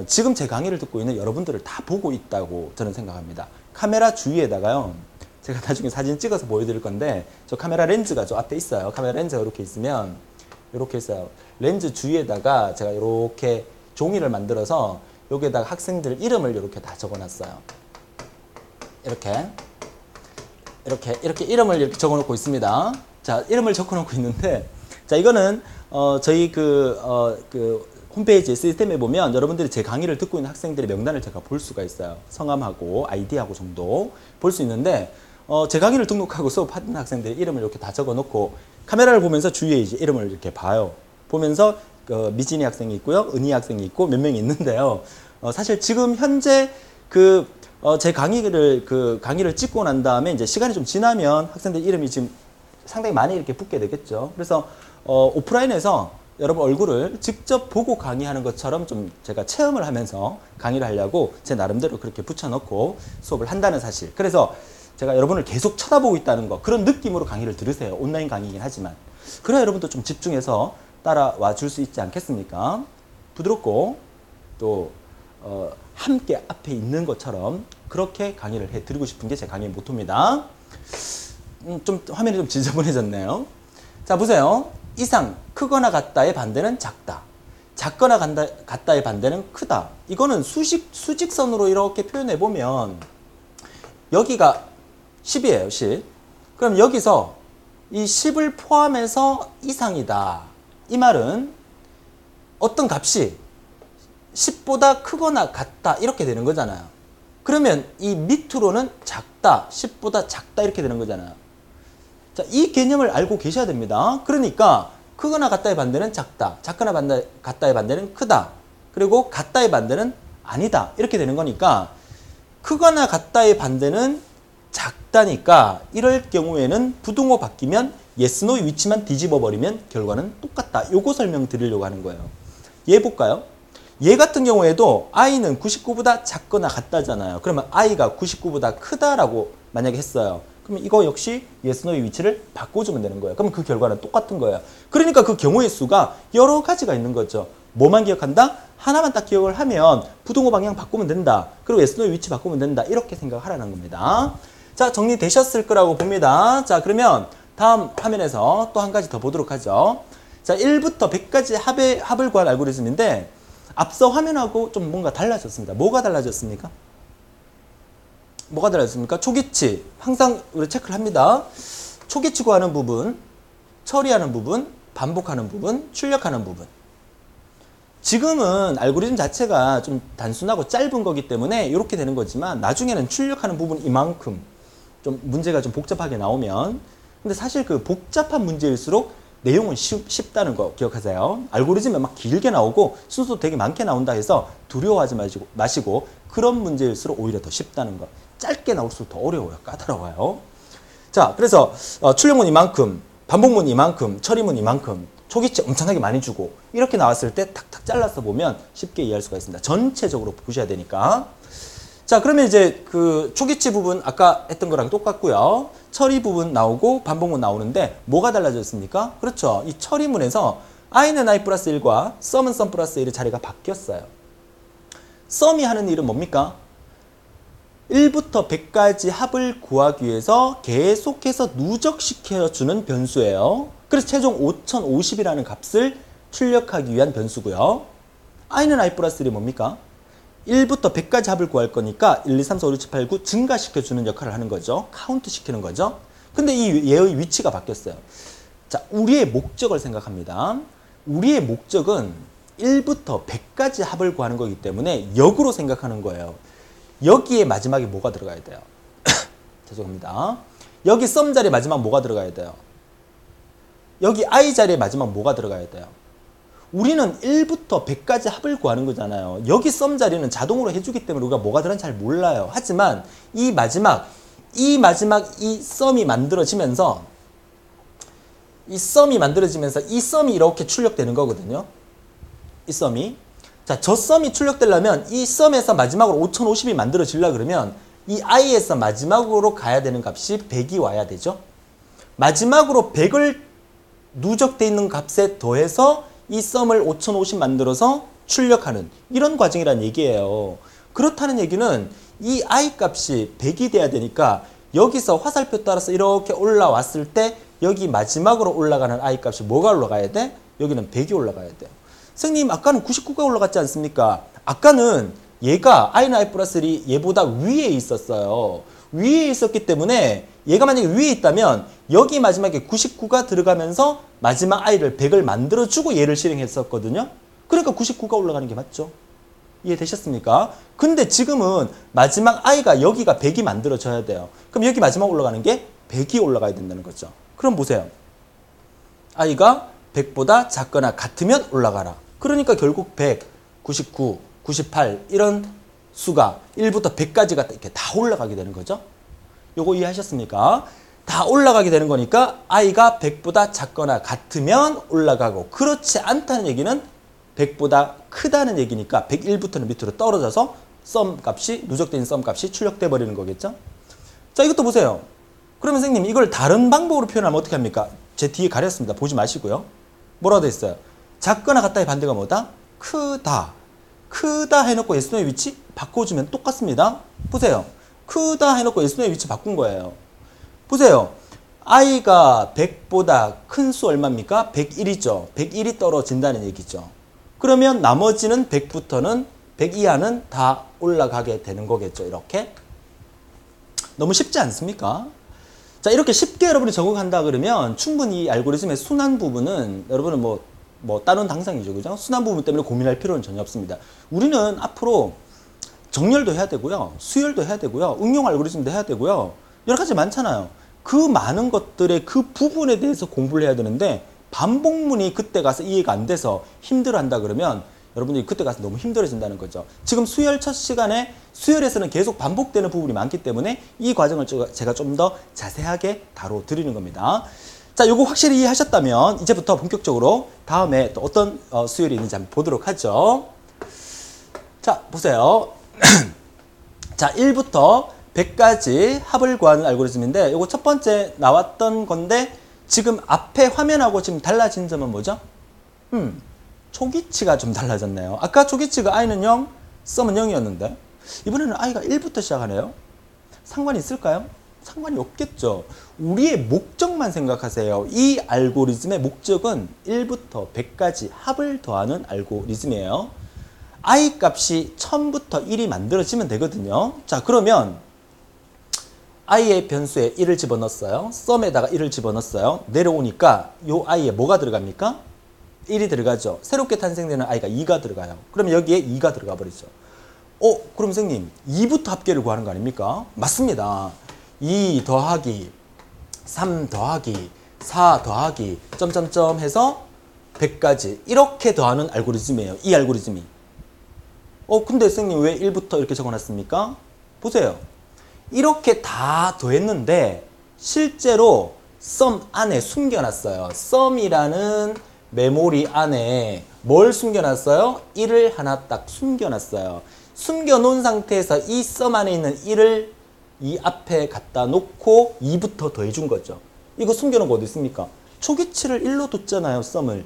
지금 제 강의를 듣고 있는 여러분들을 다 보고 있다고 저는 생각합니다. 카메라 주위에다가요. 제가 나중에 사진 찍어서 보여드릴 건데 저 카메라 렌즈가 저 앞에 있어요. 카메라 렌즈가 이렇게 있으면 이렇게 있어요. 렌즈 주위에다가 제가 이렇게 종이를 만들어서 여기에다가 학생들 이름을 이렇게 다 적어놨어요. 이렇게 이름을 이렇게 적어놓고 있습니다. 자, 이름을 적어놓고 있는데 자, 이거는 저희 그 홈페이지 시스템에 보면 여러분들이 제 강의를 듣고 있는 학생들의 명단을 제가 볼 수가 있어요. 성함하고 아이디하고 정도 볼 수 있는데 제 강의를 등록하고 수업하는 학생들의 이름을 이렇게 다 적어놓고 카메라를 보면서 주위에 이제 이름을 이렇게 봐요. 보면서 미진이 학생이 있고요, 은희 학생이 있고 몇 명이 있는데요. 사실 지금 현재 제 강의를 찍고 난 다음에 이제 시간이 좀 지나면 학생들 이름이 지금 상당히 많이 이렇게 붙게 되겠죠. 그래서 오프라인에서 여러분 얼굴을 직접 보고 강의하는 것처럼 좀 제가 체험을 하면서 강의를 하려고 제 나름대로 그렇게 붙여놓고 수업을 한다는 사실. 그래서 제가 여러분을 계속 쳐다보고 있다는 거, 그런 느낌으로 강의를 들으세요. 온라인 강의이긴 하지만. 그래야 여러분도 좀 집중해서 따라와 줄 수 있지 않겠습니까? 부드럽고 또 함께 앞에 있는 것처럼 그렇게 강의를 해드리고 싶은 게 제 강의의 모토입니다. 좀 화면이 좀 지저분해졌네요. 자, 보세요. 이상, 크거나 같다의 반대는 작다. 작거나 같다의 반대는 크다. 이거는 수직선으로 이렇게 표현해보면 여기가 10이에요, 10. 그럼 여기서 이 10을 포함해서 이상이다. 이 말은 어떤 값이 10보다 크거나 같다 이렇게 되는 거잖아요. 그러면 이 밑으로는 작다, 10보다 작다 이렇게 되는 거잖아요. 자, 이 개념을 알고 계셔야 됩니다. 그러니까 크거나 같다의 반대는 작다, 작거나 같다의 반대는 크다, 그리고 같다의 반대는 아니다 이렇게 되는 거니까 크거나 같다의 반대는 작다니까 이럴 경우에는 부등호 바뀌면 yes, no의 위치만 뒤집어 버리면 결과는 똑같다. 요거 설명드리려고 하는 거예요. 얘 볼까요? 얘 같은 경우에도 i는 99보다 작거나 같다잖아요. 그러면 i가 99보다 크다라고 만약에 했어요. 그러면 이거 역시 yes, no의 위치를 바꿔주면 되는 거예요. 그럼 그 결과는 똑같은 거예요. 그러니까 그 경우의 수가 여러 가지가 있는 거죠. 뭐만 기억한다? 하나만 딱 기억을 하면 부등호 방향 바꾸면 된다. 그리고 yes, no의 위치 바꾸면 된다. 이렇게 생각하라는 겁니다. 자, 정리되셨을 거라고 봅니다. 자, 그러면 다음 화면에서 또 한 가지 더 보도록 하죠. 자, 1부터 100까지 합을 구한 알고리즘인데 앞서 화면하고 좀 뭔가 달라졌습니다. 뭐가 달라졌습니까? 뭐가 달라졌습니까? 초기치. 항상 우리 체크를 합니다. 초기치 구하는 부분, 처리하는 부분, 반복하는 부분, 출력하는 부분. 지금은 알고리즘 자체가 좀 단순하고 짧은 거기 때문에 이렇게 되는 거지만 나중에는 출력하는 부분 이만큼 좀 문제가 좀 복잡하게 나오면, 근데 사실 그 복잡한 문제일수록 내용은 쉽다는 거 기억하세요. 알고리즘이 막 길게 나오고 순서도 되게 많게 나온다 해서 두려워하지 마시고 그런 문제일수록 오히려 더 쉽다는 거. 짧게 나올수록 더 어려워요. 까다로워요. 자, 그래서 출력문 이만큼, 반복문 이만큼, 처리문 이만큼, 초기치 엄청나게 많이 주고 이렇게 나왔을 때 탁탁 잘라서 보면 쉽게 이해할 수가 있습니다. 전체적으로 보셔야 되니까. 자, 그러면 이제 그 초기치 부분 아까 했던 거랑 똑같고요. 처리 부분 나오고 반복문 나오는데 뭐가 달라졌습니까? 그렇죠. 이 처리문에서 i는 i 플러스 1과 sum은 sum 플러스 1의 자리가 바뀌었어요. sum이 하는 일은 뭡니까? 1부터 100까지 합을 구하기 위해서 계속해서 누적시켜주는 변수예요. 그래서 최종 5050이라는 값을 출력하기 위한 변수고요. i는 i 플러스 1이 뭡니까? 1부터 100까지 합을 구할 거니까 1, 2, 3, 4, 5, 6, 7, 8, 9 증가시켜주는 역할을 하는 거죠. 카운트 시키는 거죠. 근데 이 얘의 위치가 바뀌었어요. 자, 우리의 목적을 생각합니다. 우리의 목적은 1부터 100까지 합을 구하는 거기 때문에 역으로 생각하는 거예요. 여기에 마지막에 뭐가 들어가야 돼요? 죄송합니다. 여기 sum 자리에 마지막 뭐가 들어가야 돼요? 여기 i 자리에 마지막 뭐가 들어가야 돼요? 우리는 1부터 100까지 합을 구하는 거잖아요. 여기 sum 자리는 자동으로 해주기 때문에 우리가 뭐가 들어간지 잘 몰라요. 하지만 이 마지막 이 sum이 만들어지면서 이 sum이 이렇게 출력되는 거거든요. 이 sum이. 자, 저 sum이 출력되려면 이 sum에서 마지막으로 5050이 만들어지려 그러면 이 i에서 마지막으로 가야 되는 값이 100이 와야 되죠. 마지막으로 100을 누적되어 있는 값에 더해서 이 sum을 5050 만들어서 출력하는 이런 과정이란 얘기예요. 그렇다는 얘기는 이 i 값이 100이 돼야 되니까 여기서 화살표 따라서 이렇게 올라왔을 때 여기 마지막으로 올라가는 i 값이 뭐가 올라가야 돼? 여기는 100이 올라가야 돼요. 선생님, 아까는 99가 올라갔지 않습니까? 아까는 얘가 i는 i 플러스 1이 얘보다 위에 있었어요. 위에 있었기 때문에 얘가 만약에 위에 있다면 여기 마지막에 99가 들어가면서 마지막 i를 100을 만들어주고 얘를 실행했었거든요. 그러니까 99가 올라가는 게 맞죠. 이해되셨습니까? 근데 지금은 마지막 i가 여기가 100이 만들어져야 돼요. 그럼 여기 마지막 올라가는 게 100이 올라가야 된다는 거죠. 그럼 보세요. i가 100보다 작거나 같으면 올라가라. 그러니까 결국 100, 99, 98 이런 수가 1부터 100까지가 이렇게 다 올라가게 되는 거죠. 요거 이해하셨습니까? 다 올라가게 되는 거니까 i가 100보다 작거나 같으면 올라가고 그렇지 않다는 얘기는 100보다 크다는 얘기니까 101부터는 밑으로 떨어져서 sum 값이 누적된 sum 값이 출력돼 버리는 거겠죠. 자, 이것도 보세요. 그러면 선생님 이걸 다른 방법으로 표현하면 어떻게 합니까? 제 뒤에 가렸습니다. 보지 마시고요. 뭐라고 돼 있어요? 작거나 같다의 반대가 뭐다? 크다. 크다 해놓고 예수의 위치 바꿔주면 똑같습니다. 보세요. 크다 해놓고 예수의 위치 바꾼 거예요. 보세요. i가 100보다 큰 수 얼마입니까? 101이죠. 101이 떨어진다는 얘기죠. 그러면 나머지는 100부터는 100 이하는 다 올라가게 되는 거겠죠. 이렇게. 너무 쉽지 않습니까? 자, 이렇게 쉽게 여러분이 적응한다 그러면 충분히 이 알고리즘의 순환 부분은 여러분은 뭐 다른 당상이죠. 그죠? 순환 부분 때문에 고민할 필요는 전혀 없습니다. 우리는 앞으로 정렬도 해야 되고요. 수열도 해야 되고요. 응용 알고리즘도 해야 되고요. 여러 가지 많잖아요. 그 많은 것들의 그 부분에 대해서 공부를 해야 되는데 반복문이 그때 가서 이해가 안 돼서 힘들어한다 그러면 여러분들이 그때 가서 너무 힘들어진다는 거죠. 지금 수열 첫 시간에 수열에서는 계속 반복되는 부분이 많기 때문에 이 과정을 제가 좀 더 자세하게 다뤄드리는 겁니다. 자, 요거 확실히 이해하셨다면 이제부터 본격적으로 다음에 또 어떤 수열이 있는지 한번 보도록 하죠. 자, 보세요. 자, 1부터 100까지 합을 구하는 알고리즘인데 요거 첫 번째 나왔던 건데 지금 앞에 화면하고 지금 달라진 점은 뭐죠? 초기치가 좀 달라졌네요. 아까 초기치가 i는 0, sum은 0이었는데 이번에는 i가 1부터 시작하네요. 상관이 있을까요? 상관이 없겠죠. 우리의 목적만 생각하세요. 이 알고리즘의 목적은 1부터 100까지 합을 더하는 알고리즘이에요. i 값이 1000부터 1이 만들어지면 되거든요. 자, 그러면 i의 변수에 1을 집어넣었어요. 썸에다가 1을 집어넣었어요. 내려오니까 요 i에 뭐가 들어갑니까? 1이 들어가죠. 새롭게 탄생되는 i가 2가 들어가요. 그러면 여기에 2가 들어가 버리죠. 그럼 선생님 2부터 합계를 구하는 거 아닙니까? 맞습니다. 2 더하기 3 더하기 4 더하기 점점점 해서 100까지 이렇게 더하는 알고리즘이에요. 이 알고리즘이. 근데 선생님 왜 1부터 이렇게 적어놨습니까? 보세요. 이렇게 다 더했는데 실제로 썸 안에 숨겨놨어요. 썸이라는 메모리 안에 뭘 숨겨놨어요? 1을 하나 딱 숨겨놨어요. 숨겨놓은 상태에서 이 썸 안에 있는 1을 이 앞에 갖다 놓고 2부터 더해준 거죠. 이거 숨겨놓은 거 어디 있습니까? 초기치를 1로 뒀잖아요. 썸을.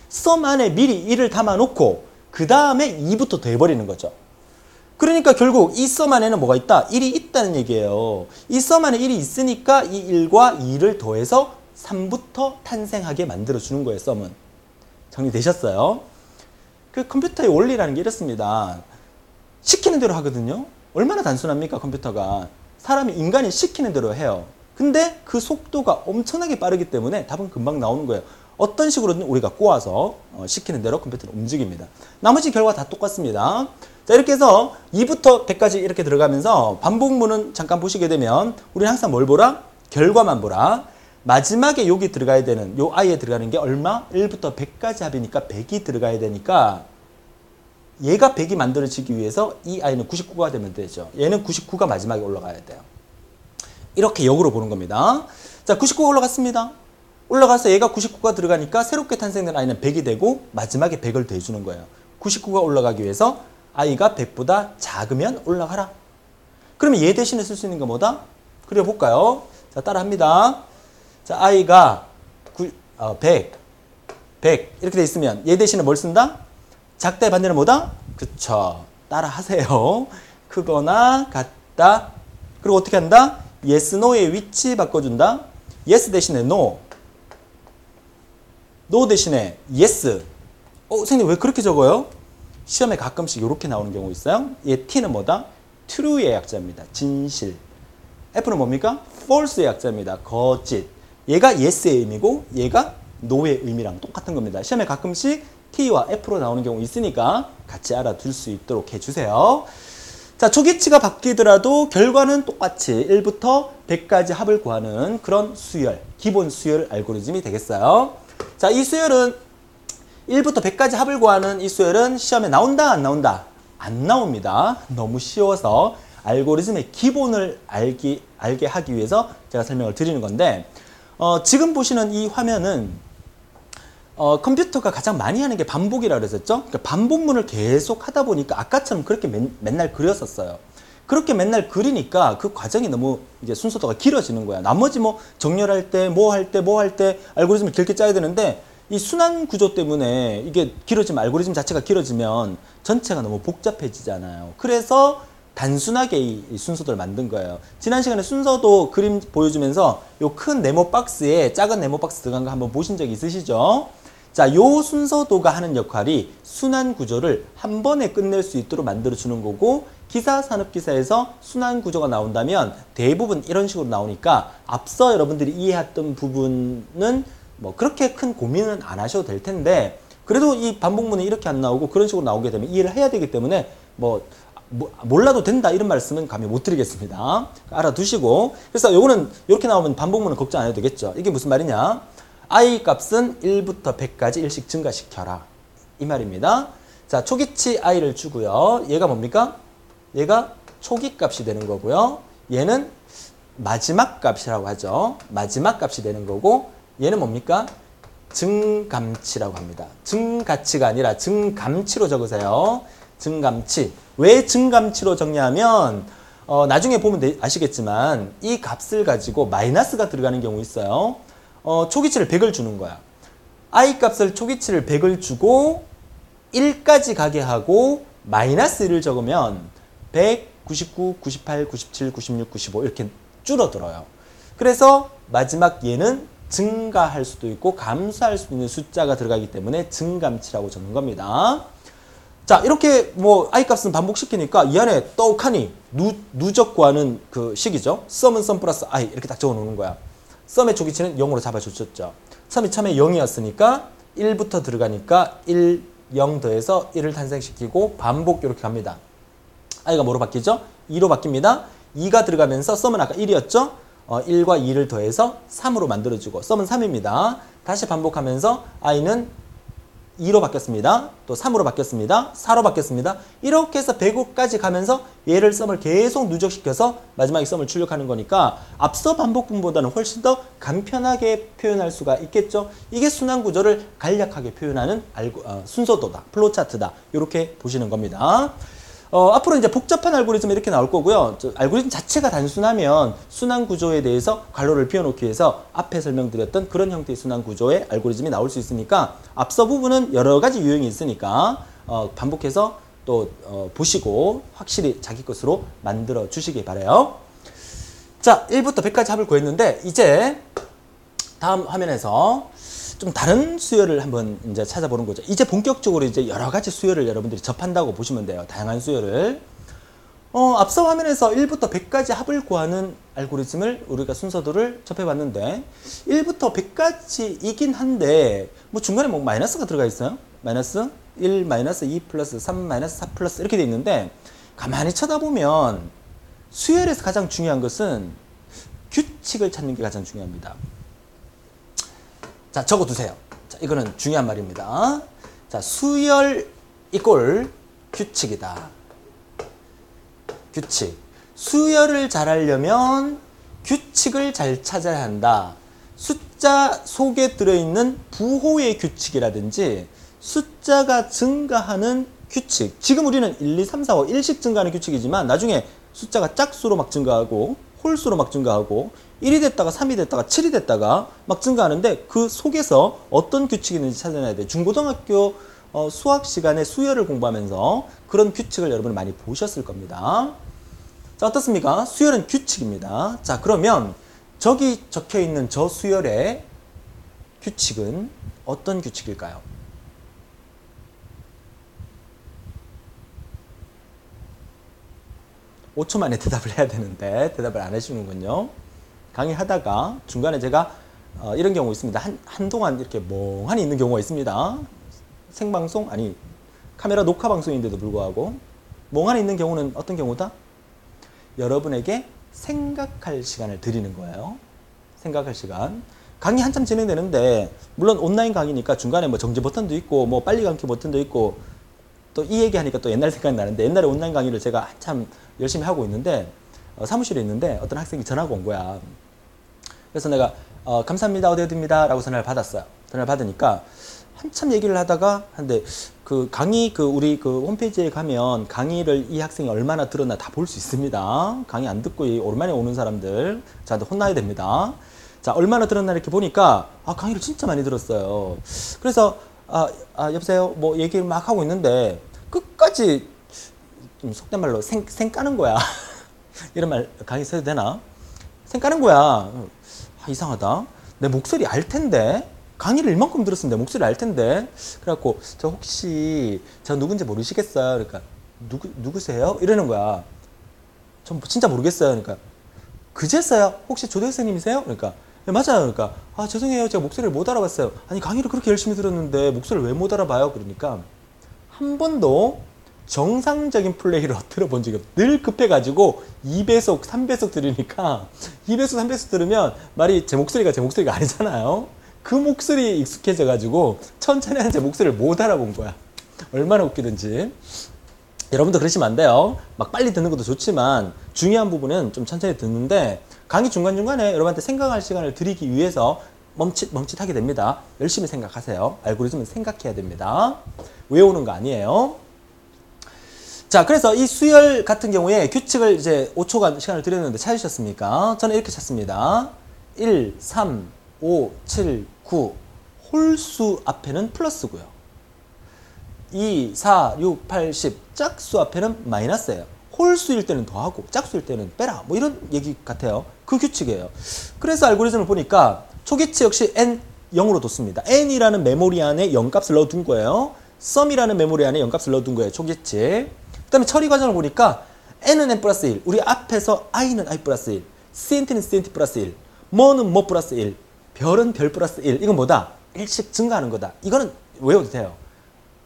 썸 안에 미리 1을 담아놓고 그 다음에 2부터 더해버리는 거죠. 그러니까 결국 이 썸 안에는 뭐가 있다? 1이 있다는 얘기예요. 이 썸 안에 1이 있으니까 이 1과 2를 더해서 3부터 탄생하게 만들어주는 거예요. 썸은. 정리되셨어요? 그 컴퓨터의 원리라는 게 이렇습니다. 시키는 대로 하거든요. 얼마나 단순합니까? 컴퓨터가. 인간이 시키는 대로 해요. 근데 그 속도가 엄청나게 빠르기 때문에 답은 금방 나오는 거예요. 어떤 식으로든 우리가 꼬아서 시키는 대로 컴퓨터는 움직입니다. 나머지 결과 다 똑같습니다. 자, 이렇게 해서 2부터 100까지 이렇게 들어가면서 반복문은 잠깐 보시게 되면 우리는 항상 뭘 보라? 결과만 보라. 마지막에 여기 들어가야 되는 요 i에 들어가는 게 얼마? 1부터 100까지 합이니까 100이 들어가야 되니까 얘가 100이 만들어지기 위해서 이 i는 99가 되면 되죠. 얘는 99가 마지막에 올라가야 돼요. 이렇게 역으로 보는 겁니다. 자, 99가 올라갔습니다. 올라가서 얘가 99가 들어가니까 새롭게 탄생된 i는 100이 되고 마지막에 100을 더해주는 거예요. 99가 올라가기 위해서 i가 100보다 작으면 올라가라. 그러면 얘 대신에 쓸 수 있는 거 뭐다? 그려볼까요? 자, 따라합니다. 자, i가 100 이렇게 돼 있으면 얘 대신에 뭘 쓴다? 작다의 반대는 뭐다? 그쵸. 따라 하세요. 크거나 같다. 그리고 어떻게 한다? yes, no의 위치 바꿔준다. yes 대신에 no. no 대신에 yes. 선생님 왜 그렇게 적어요? 시험에 가끔씩 이렇게 나오는 경우 있어요. 얘 t는 뭐다? true의 약자입니다. 진실. f는 뭡니까? false의 약자입니다. 거짓. 얘가 yes의 의미고 얘가 no의 의미랑 똑같은 겁니다. 시험에 가끔씩 t와 f로 나오는 경우 있으니까 같이 알아둘 수 있도록 해주세요. 자, 초기치가 바뀌더라도 결과는 똑같이 1부터 100까지 합을 구하는 그런 수열, 기본 수열 알고리즘이 되겠어요. 자, 이 수열은 1부터 100까지 합을 구하는 이 수열은 시험에 나온다, 안 나온다? 안 나옵니다. 너무 쉬워서 알고리즘의 기본을 알게 하기 위해서 제가 설명을 드리는 건데 지금 보시는 이 화면은 컴퓨터가 가장 많이 하는 게 반복이라고 그랬었죠? 그러니까 반복문을 계속 하다 보니까 아까처럼 그렇게 맨날 그렸었어요. 그렇게 맨날 그리니까 그 과정이 너무 이제 순서도가 길어지는 거야. 나머지 뭐 정렬할 때, 뭐 할 때 알고리즘을 길게 짜야 되는데 이 순환 구조 때문에 이게 길어지면 알고리즘 자체가 길어지면 전체가 너무 복잡해지잖아요. 그래서 단순하게 이 순서도를 만든 거예요. 지난 시간에 순서도 그림 보여주면서 요 큰 네모 박스에 작은 네모 박스 들어간 거 한번 보신 적 있으시죠? 자, 요 순서도가 하는 역할이 순환 구조를 한 번에 끝낼 수 있도록 만들어주는 거고 기사, 산업기사에서 순환 구조가 나온다면 대부분 이런 식으로 나오니까 앞서 여러분들이 이해했던 부분은 뭐 그렇게 큰 고민은 안 하셔도 될 텐데 그래도 이 반복문이 이렇게 안 나오고 그런 식으로 나오게 되면 이해를 해야 되기 때문에 몰라도 된다 이런 말씀은 감히 못 드리겠습니다. 알아두시고 그래서 요거는 이렇게 나오면 반복문은 걱정 안 해도 되겠죠. 이게 무슨 말이냐? i 값은 1부터 100까지 일씩 증가시켜라 이 말입니다. 자, 초기치 i를 주고요. 얘가 뭡니까? 얘가 초기 값이 되는 거고요. 얘는 마지막 값이라고 하죠. 마지막 값이 되는 거고 얘는 뭡니까? 증감치라고 합니다. 증가치가 아니라 증감치로 적으세요. 증감치. 왜 증감치로 적냐면 나중에 보면 아시겠지만 이 값을 가지고 마이너스가 들어가는 경우 있어요. 초기치를 100을 주는 거야. i 값을 초기치를 100을 주고 1까지 가게 하고 마이너스 1을 적으면 100, 99, 98, 97, 96, 95 이렇게 줄어들어요. 그래서 마지막 얘는 증가할 수도 있고 감소할 수도 있는 숫자가 들어가기 때문에 증감치라고 적는 겁니다. 자, 이렇게 뭐 i 값은 반복시키니까 이 안에 떡하니 누적 구하는 그 식이죠. 썸은 썸 플러스 i 이렇게 딱 적어 놓는 거야. 썸의 조기치는 0으로 잡아줬죠. 썸이 처음에 0이었으니까 1부터 들어가니까 1, 0 더해서 1을 탄생시키고 반복 이렇게 갑니다. i가 뭐로 바뀌죠? 2로 바뀝니다. 2가 들어가면서 썸은 아까 1이었죠? 1과 2를 더해서 3으로 만들어주고 썸은 3입니다. 다시 반복하면서 i는 2로 바뀌었습니다. 또 3으로 바뀌었습니다. 4로 바뀌었습니다. 이렇게 해서 100호까지 가면서 얘를 썸을 계속 누적시켜서 마지막에 썸을 출력하는 거니까 앞서 반복분보다는 훨씬 더 간편하게 표현할 수가 있겠죠. 이게 순환 구조를 간략하게 표현하는 순서도다, 플로차트다 이렇게 보시는 겁니다. 앞으로 이제 복잡한 알고리즘 이렇게 나올 거고요. 알고리즘 자체가 단순하면 순환 구조에 대해서 괄호를 비워놓기 위해서 앞에 설명드렸던 그런 형태의 순환 구조의 알고리즘이 나올 수 있으니까 앞서 부분은 여러 가지 유형이 있으니까 반복해서 또 보시고 확실히 자기 것으로 만들어 주시기 바라요. 자, 1부터 100까지 합을 구했는데 이제 다음 화면에서 좀 다른 수열을 한번 이제 찾아보는 거죠. 이제 본격적으로 이제 여러 가지 수열을 여러분들이 접한다고 보시면 돼요. 다양한 수열을. 앞서 화면에서 1부터 100까지 합을 구하는 알고리즘을 우리가 순서도를 접해봤는데 1부터 100까지이긴 한데 뭐 중간에 뭐 마이너스가 들어가 있어요. 마이너스 1, 마이너스 2 플러스 3, 마이너스 4 플러스 이렇게 돼 있는데 가만히 쳐다보면 수열에서 가장 중요한 것은 규칙을 찾는 게 가장 중요합니다. 자, 적어두세요. 자, 이거는 중요한 말입니다. 자, 수열 이꼴 규칙이다. 규칙. 수열을 잘하려면 규칙을 잘 찾아야 한다. 숫자 속에 들어있는 부호의 규칙이라든지 숫자가 증가하는 규칙. 지금 우리는 1, 2, 3, 4, 5 1씩 증가하는 규칙이지만 나중에 숫자가 짝수로 막 증가하고 홀수로 막 증가하고 1이 됐다가 3이 됐다가 7이 됐다가 막 증가하는데 그 속에서 어떤 규칙이 있는지 찾아내야 돼요. 중고등학교 수학 시간에 수열을 공부하면서 그런 규칙을 여러분이 많이 보셨을 겁니다. 자, 어떻습니까? 수열은 규칙입니다. 자, 그러면 저기 적혀 있는 저 수열의 규칙은 어떤 규칙일까요? (5초) 만에 대답을 해야 되는데 대답을 안 해주는군요. 강의하다가 중간에 제가 이런 경우 있습니다. 한동안 이렇게 멍하니 있는 경우가 있습니다. 생방송, 아니 카메라 녹화 방송인데도 불구하고 멍하니 있는 경우는 어떤 경우다? 여러분에게 생각할 시간을 드리는 거예요. 생각할 시간. 강의 한참 진행되는데 물론 온라인 강의니까 중간에 뭐 정지 버튼도 있고 뭐 빨리 감기 버튼도 있고 또 이 얘기하니까 또 옛날 생각이 나는데 옛날에 온라인 강의를 제가 한참 열심히 하고 있는데 사무실에 있는데 어떤 학생이 전화가 온 거야. 그래서 내가 감사합니다, 어디어디입니다 라고 전화를 받았어요. 전화를 받으니까 한참 얘기를 하다가 근데 그 강의 우리 홈페이지에 가면 강의를 이 학생이 얼마나 들었나 다 볼 수 있습니다. 강의 안 듣고 오랜만에 오는 사람들 저한테 혼나야 됩니다. 자, 얼마나 들었나 이렇게 보니까 강의를 진짜 많이 들었어요. 그래서 여보세요 뭐 얘기를 막 하고 있는데 끝까지 좀 속된 말로 생 까는 거야. 이런 말 강의 써도 되나? 생 까는 거야. 이상하다. 내 목소리 알 텐데 강의를 이만큼 들었으면 내 목소리 알 텐데. 그래갖고 저 혹시 저 누군지 모르시겠어요? 그러니까 누구세요? 이러는 거야. 전 진짜 모르겠어요. 그러니까 그제서야 혹시 조대 선생님이세요? 그러니까 네, 맞아요. 그러니까 죄송해요. 제가 목소리를 못 알아봤어요. 아니 강의를 그렇게 열심히 들었는데 목소리를 왜 못 알아봐요? 그러니까 한 번도 정상적인 플레이를 들어본 적이 없어요. 늘 급해가지고 2배속, 3배속 들으니까 2배속, 3배속 들으면 말이 제 목소리가 아니잖아요. 그 목소리에 익숙해져가지고 천천히 하는 제 목소리를 못 알아본 거야. 얼마나 웃기든지. 여러분도 그러시면 안 돼요. 막 빨리 듣는 것도 좋지만 중요한 부분은 좀 천천히 듣는데 강의 중간중간에 여러분한테 생각할 시간을 드리기 위해서 멈칫하게 됩니다. 열심히 생각하세요. 알고리즘은 생각해야 됩니다. 외우는 거 아니에요. 자, 그래서 이 수열 같은 경우에 규칙을 이제 5초간 시간을 드렸는데 찾으셨습니까? 저는 이렇게 찾습니다. 1, 3, 5, 7, 9 홀수 앞에는 플러스고요. 2, 4, 6, 8, 10 짝수 앞에는 마이너스예요. 홀수일 때는 더하고 짝수일 때는 빼라. 뭐 이런 얘기 같아요. 그 규칙이에요. 그래서 알고리즘을 보니까 초기치 역시 n 0으로 뒀습니다. n이라는 메모리 안에 0값을 넣어둔 거예요. sum이라는 메모리 안에 0값을 넣어둔 거예요. 초기치. 그 다음에 처리 과정을 보니까 n은 n 플러스 1. 우리 앞에서 i는 i 플러스 1. cnt는 cnt 플러스 1. 뭐는 뭐 플러스 1. 별은 별 플러스 1. 이건 뭐다? 일씩 증가하는 거다. 이거는 외워도 돼요.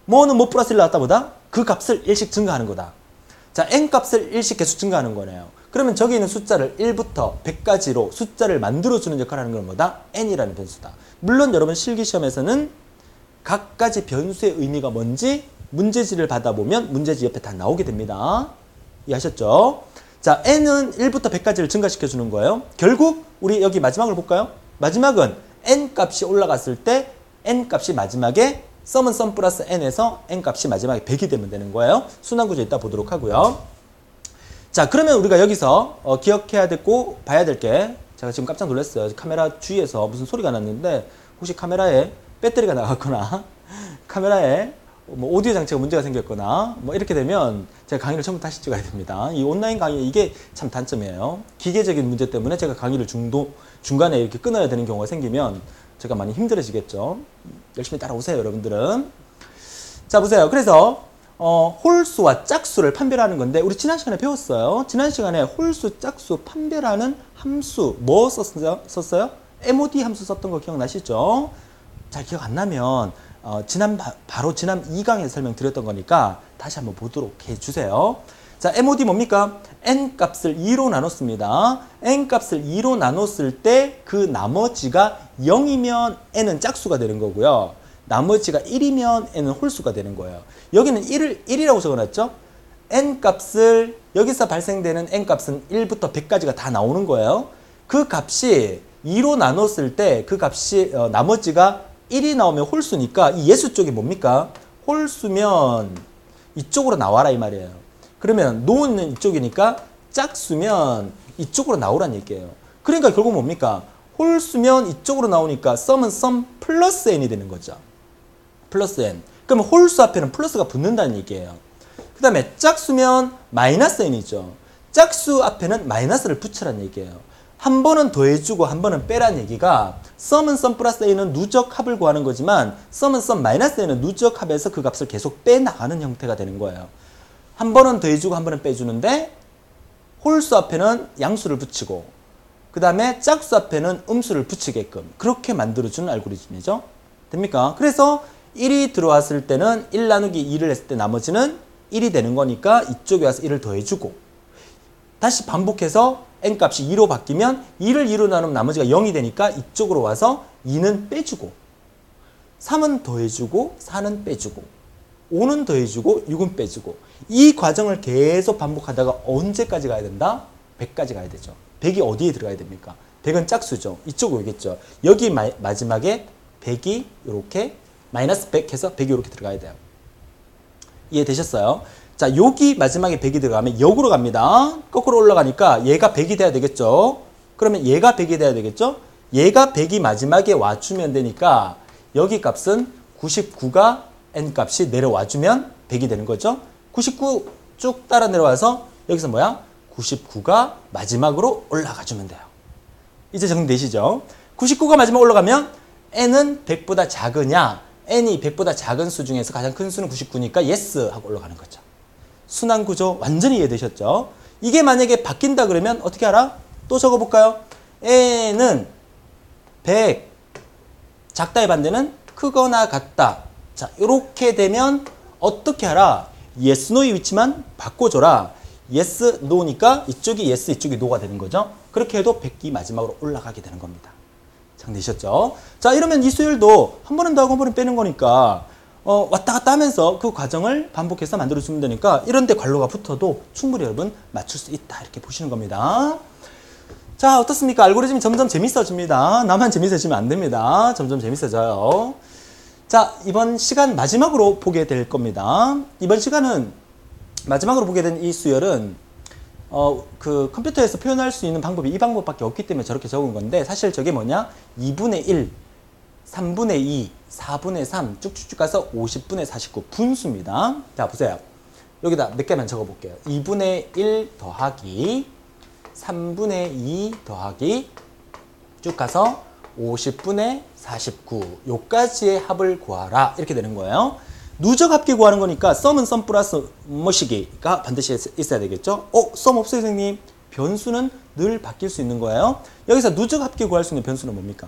뭐는 뭐 플러스 1 나왔다 보다? 그 값을 일씩 증가하는 거다. 자, n 값을 일씩 계속 증가하는 거네요. 그러면 저기 있는 숫자를 1부터 100까지로 숫자를 만들어주는 역할을 하는 건 뭐다? n이라는 변수다. 물론 여러분 실기시험에서는 각가지 변수의 의미가 뭔지 문제지를 받아보면 문제지 옆에 다 나오게 됩니다. 이해하셨죠? 자, n은 1부터 100까지를 증가시켜주는 거예요. 결국 우리 여기 마지막을 볼까요? 마지막은 n 값이 올라갔을 때 n 값이 마지막에 sum은 sum 플러스 n에서 n 값이 마지막에 100이 되면 되는 거예요. 순환구조 이따 보도록 하고요. 자, 그러면 우리가 여기서 기억해야 되고 봐야 될 게, 제가 지금 깜짝 놀랐어요. 카메라 주위에서 무슨 소리가 났는데 혹시 카메라에 배터리가 나갔거나 카메라에 뭐 오디오 장치가 문제가 생겼거나 뭐 이렇게 되면 제가 강의를 처음부터 다시 찍어야 됩니다. 이 온라인 강의 이게 참 단점이에요. 기계적인 문제 때문에 제가 강의를 중간에 이렇게 끊어야 되는 경우가 생기면 제가 많이 힘들어지겠죠. 열심히 따라오세요, 여러분들은. 자, 보세요. 그래서 홀수와 짝수를 판별하는 건데 우리 지난 시간에 배웠어요. 지난 시간에 홀수, 짝수 판별하는 함수 뭐 썼어요? MOD 함수 썼던 거 기억나시죠? 잘 기억 안 나면 바로 지난 2강에서 설명드렸던 거니까 다시 한번 보도록 해주세요. 자, MOD 뭡니까? n 값을 2로 나눴습니다. n 값을 2로 나눴을 때 그 나머지가 0이면 n은 짝수가 되는 거고요. 나머지가 1이면 n은 홀수가 되는 거예요. 여기는 1이라고 적어놨죠? n 값을 여기서 발생되는 n 값은 1부터 100까지가 다 나오는 거예요. 그 값이 2로 나눴을 때 그 값이 나머지가 1이 나오면 홀수니까 이 예수 쪽이 뭡니까? 홀수면 이쪽으로 나와라 이 말이에요. 그러면 노는 이쪽이니까 짝수면 이쪽으로 나오란 얘기예요. 그러니까 결국 뭡니까? 홀수면 이쪽으로 나오니까 sum은 sum 플러스 n이 되는 거죠. 플러스 n. 그러면 홀수 앞에는 플러스가 붙는다는 얘기예요. 그 다음에 짝수면 마이너스 n이죠. 짝수 앞에는 마이너스를 붙이라는 얘기예요. 한 번은 더해주고 한 번은 빼라는 얘기가 sum은 sum 플러스 n은 누적 합을 구하는 거지만 sum은 sum 마이너스 n은 누적 합에서 그 값을 계속 빼나가는 형태가 되는 거예요. 한 번은 더해주고 한 번은 빼주는데 홀수 앞에는 양수를 붙이고 그 다음에 짝수 앞에는 음수를 붙이게끔 그렇게 만들어주는 알고리즘이죠. 됩니까? 그래서 1이 들어왔을 때는 1 나누기 2를 했을 때 나머지는 1이 되는 거니까 이쪽에 와서 1을 더해주고 다시 반복해서 n 값이 2로 바뀌면 2를 2로 나누면 나머지가 0이 되니까 이쪽으로 와서 2는 빼주고 3은 더해주고 4는 빼주고 5는 더해주고 6은 빼주고 이 과정을 계속 반복하다가 언제까지 가야 된다? 100까지 가야 되죠. 100이 어디에 들어가야 됩니까? 100은 짝수죠. 이쪽으로 오겠죠. 여기 마지막에 100이 이렇게 마이너스 100 해서 100이 이렇게 들어가야 돼요. 이해되셨어요? 자, 여기 마지막에 100이 들어가면 역으로 갑니다. 거꾸로 올라가니까 얘가 100이 돼야 되겠죠. 그러면 얘가 100이 돼야 되겠죠. 얘가 100이 마지막에 와주면 되니까 여기 값은 99가 n 값이 내려와주면 100이 되는 거죠. 99 쭉 따라 내려와서 여기서 뭐야? 99가 마지막으로 올라가주면 돼요. 이제 정리되시죠? 99가 마지막 올라가면 n은 100보다 작으냐? n이 100보다 작은 수 중에서 가장 큰 수는 99니까 yes 하고 올라가는 거죠. 순환 구조 완전히 이해되셨죠? 이게 만약에 바뀐다 그러면 어떻게 알아? 또 적어볼까요? n은 100 작다의 반대는 크거나 같다. 자, 이렇게 되면 어떻게 하라? yes, no의 위치만 바꿔줘라. yes, no니까 이쪽이 yes, 이쪽이 no가 되는 거죠. 그렇게 해도 100이 마지막으로 올라가게 되는 겁니다. 정리되셨죠? 자, 이러면 이 수열도 한 번은 더하고 한 번은 빼는 거니까 왔다 갔다 하면서 그 과정을 반복해서 만들어주면 되니까 이런데 괄호가 붙어도 충분히 여러분 맞출 수 있다 이렇게 보시는 겁니다. 자, 어떻습니까? 알고리즘이 점점 재밌어집니다. 나만 재밌어지면 안 됩니다. 점점 재밌어져요. 자, 이번 시간 마지막으로 보게 될 겁니다. 이번 시간은 마지막으로 보게 된 이 수열은 그 컴퓨터에서 표현할 수 있는 방법이 이 방법밖에 없기 때문에 저렇게 적은 건데 사실 저게 뭐냐? 2분의 1, 3분의 2, 4분의 3 쭉쭉쭉 가서 50분의 49 분수입니다. 자, 보세요. 여기다 몇 개만 적어볼게요. 2분의 1 더하기 3분의 2 더하기 쭉 가서 50분의 49 요까지의 합을 구하라 이렇게 되는 거예요. 누적 합계 구하는 거니까 썸은 썸 플러스 뭐시기가 반드시 있어야 되겠죠. 썸 없어요 선생님. 변수는 늘 바뀔 수 있는 거예요. 여기서 누적 합계 구할 수 있는 변수는 뭡니까?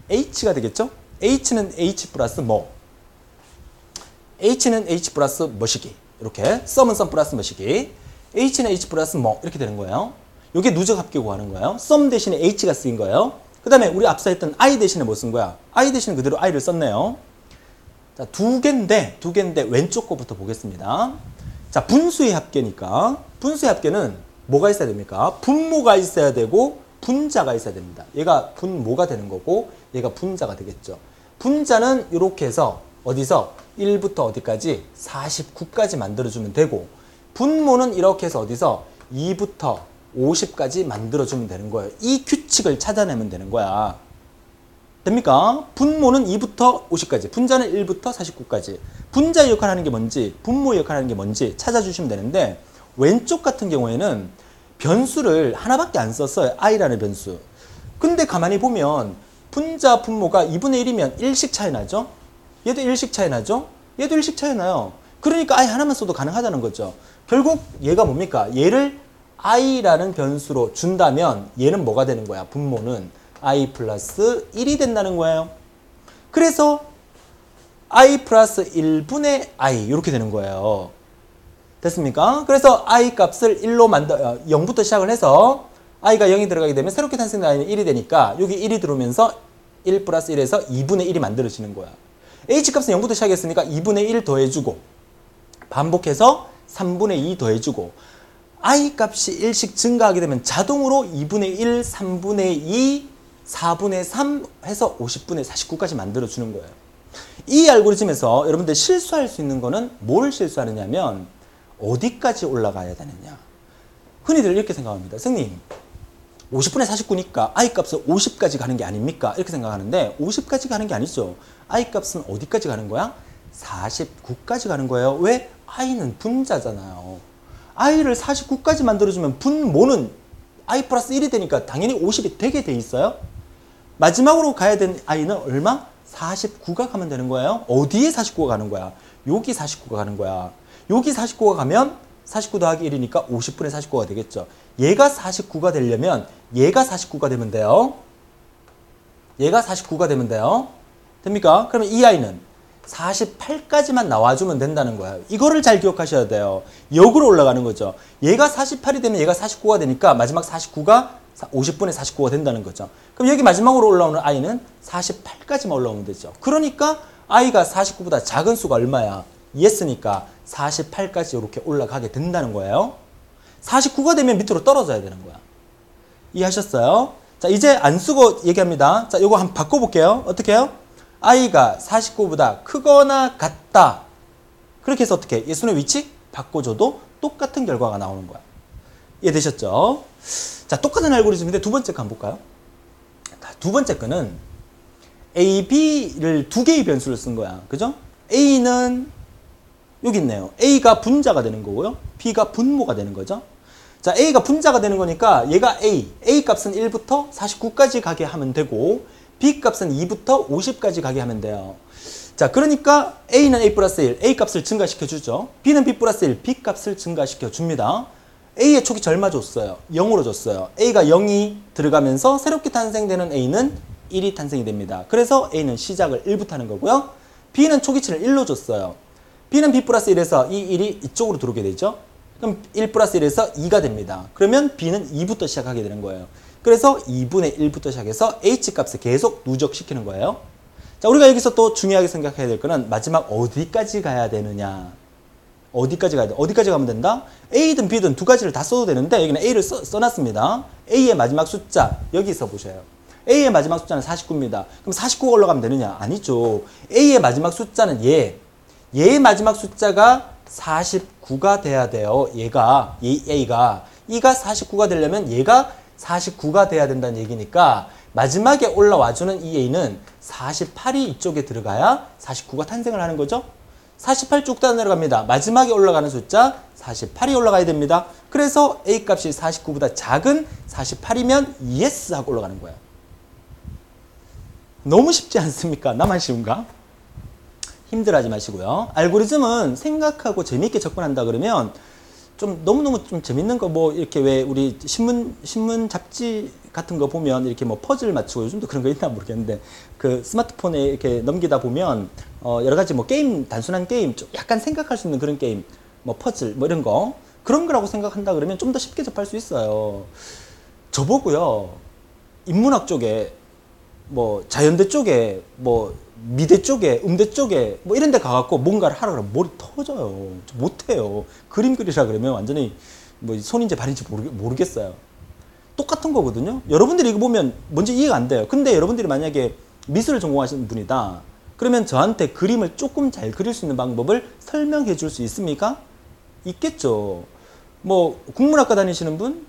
h가 되겠죠. h는 h 플러스 뭐, h는 h 플러스 뭐시기 이렇게 썸은 썸 플러스 뭐시기, h는 h 플러스 뭐 이렇게 되는 거예요. 이게 누적 합계 구하는 거예요. 썸 대신에 h가 쓰인 거예요. 그 다음에 우리 앞서 했던 i 대신에 뭐 쓴 거야? i 대신에 그대로 i를 썼네요. 자, 두 개인데 왼쪽 거부터 보겠습니다. 자, 분수의 합계니까 분수의 합계는 뭐가 있어야 됩니까? 분모가 있어야 되고 분자가 있어야 됩니다. 얘가 분모가 되는 거고 얘가 분자가 되겠죠. 분자는 이렇게 해서 어디서 1부터 어디까지 49까지 만들어주면 되고 분모는 이렇게 해서 어디서 2부터 50까지 만들어주면 되는 거예요. 이 규칙을 찾아내면 되는 거야. 됩니까? 분모는 2부터 50까지, 분자는 1부터 49까지. 분자의 역할을 하는 게 뭔지, 분모의 역할을 하는 게 뭔지 찾아주시면 되는데 왼쪽 같은 경우에는 변수를 하나밖에 안 썼어요. i라는 변수. 근데 가만히 보면 분자, 분모가 2분의 1이면 1씩 차이 나죠? 얘도 1씩 차이 나죠? 얘도 1씩 차이 나요. 그러니까 i 하나만 써도 가능하다는 거죠. 결국 얘가 뭡니까? 얘를 i라는 변수로 준다면 얘는 뭐가 되는 거야? 분모는 i 플러스 1이 된다는 거예요. 그래서 i 플러스 1분의 i 이렇게 되는 거예요. 됐습니까? 그래서 i 값을 1로 0부터 시작을 해서 i가 0이 들어가게 되면 새롭게 탄생된 i는 1이 되니까 여기 1이 들어오면서 1 플러스 1에서 2분의 1이 만들어지는 거야. h 값은 0부터 시작했으니까 2분의 1 더해주고 반복해서 3분의 2 더해주고 i 값이 1씩 증가하게 되면 자동으로 2분의 1, 3분의 2, 4분의 3 해서 50분의 49까지 만들어주는 거예요. 이 알고리즘에서 여러분들 실수할 수 있는 거는 뭘 실수하느냐면 어디까지 올라가야 되느냐. 흔히들 이렇게 생각합니다. 선생님 50분의 49니까 i 값은 50까지 가는 게 아닙니까? 이렇게 생각하는데 50까지 가는 게 아니죠. i 값은 어디까지 가는 거야? 49까지 가는 거예요. 왜? i는 분자잖아요. i를 49까지 만들어주면 분모는 i 플러스 1이 되니까 당연히 50이 되게 돼 있어요. 마지막으로 가야 되는 i는 얼마? 49가 가면 되는 거예요. 어디에 49가 가는 거야? 여기 49가 가는 거야. 여기 49가 가면 49 더하기 1이니까 50분의 49가 되겠죠. 얘가 49가 되려면 얘가 49가 되면 돼요. 얘가 49가 되면 돼요. 됩니까? 그러면 이 i는 48까지만 나와주면 된다는 거예요. 이거를 잘 기억하셔야 돼요. 역으로 올라가는 거죠. 얘가 48이 되면 얘가 49가 되니까 마지막 49가 50분의 49가 된다는 거죠. 그럼 여기 마지막으로 올라오는 i는 48까지만 올라오면 되죠. 그러니까 i가 49보다 작은 수가 얼마야? 예스니까 48까지 이렇게 올라가게 된다는 거예요. 49가 되면 밑으로 떨어져야 되는 거야. 이해하셨어요? 자, 이제 안 쓰고 얘기합니다. 자, 이거 한번 바꿔볼게요. 어떻게 해요? i가 49보다 크거나 같다. 그렇게 해서 어떻게 해? 예수의 위치 바꿔줘도 똑같은 결과가 나오는 거야. 이해되셨죠? 자, 똑같은 알고리즘인데 두 번째 거 한번 볼까요? 두 번째 거는 A, B를 두 개의 변수를 쓴 거야. 그죠? A는 여기 있네요. A가 분자가 되는 거고요. B가 분모가 되는 거죠. 자, A가 분자가 되는 거니까 얘가 A 값은 1부터 49까지 가게 하면 되고 B 값은 2부터 50까지 가게 하면 돼요. 자, 그러니까 A는 A 플러스 1, A 값을 증가시켜 주죠. B는 B 플러스 1, B 값을 증가시켜 줍니다. A의 초기치 얼마 줬어요? 0으로 줬어요. A가 0이 들어가면서 새롭게 탄생되는 A는 1이 탄생이 됩니다. 그래서 A는 시작을 1부터 하는 거고요. B는 초기치를 1로 줬어요. B는 B 플러스 1에서 이 1이 이쪽으로 들어오게 되죠. 그럼 1 플러스 1에서 2가 됩니다. 그러면 B는 2부터 시작하게 되는 거예요. 그래서 2분의 1부터 시작해서 H값을 계속 누적시키는 거예요. 자, 우리가 여기서 또 중요하게 생각해야 될 거는 마지막 어디까지 가야 되느냐. 어디까지 가야 돼? 어디까지 가면 된다? A든 B든 두 가지를 다 써도 되는데 여기는 A를 써놨습니다. A의 마지막 숫자 여기 써보셔요. A의 마지막 숫자는 49입니다. 그럼 49가 올라가면 되느냐? 아니죠. A의 마지막 숫자는 얘의 마지막 숫자가 49가 돼야 돼요. A가 49가 되려면 얘가 49가 돼야 된다는 얘기니까 마지막에 올라와주는 이 A는 48이 이쪽에 들어가야 49가 탄생을 하는 거죠. 48 쭉 다 내려갑니다. 마지막에 올라가는 숫자 48이 올라가야 됩니다. 그래서 A 값이 49보다 작은 48이면 yes 하고 올라가는 거예요. 너무 쉽지 않습니까? 나만 쉬운가? 힘들어하지 마시고요. 알고리즘은 생각하고 재미있게 접근한다 그러면 좀 너무너무 좀 재밌는 거 뭐 이렇게 왜 우리 신문 잡지 같은 거 보면 이렇게 뭐 퍼즐 맞추고 요즘도 그런 거 있나 모르겠는데 그 스마트폰에 이렇게 넘기다 보면 여러 가지 뭐 게임 단순한 게임 좀 약간 생각할 수 있는 그런 게임 뭐 퍼즐 뭐 이런 거 그런 거라고 생각한다 그러면 좀 더 쉽게 접할 수 있어요. 저보고요 인문학 쪽에 뭐 자연대 쪽에 뭐 미대 쪽에 음대 쪽에 뭐 이런 데 가갖고 뭔가를 하라 그러면 머리 터져요. 못해요. 그림 그리라 그러면 완전히 뭐 손인지 발인지 모르겠어요. 똑같은 거거든요. 여러분들이 이거 보면 뭔지 이해가 안 돼요. 근데 여러분들이 만약에 미술을 전공하시는 분이다. 그러면 저한테 그림을 조금 잘 그릴 수 있는 방법을 설명해 줄 수 있습니까? 있겠죠. 뭐 국문학과 다니시는 분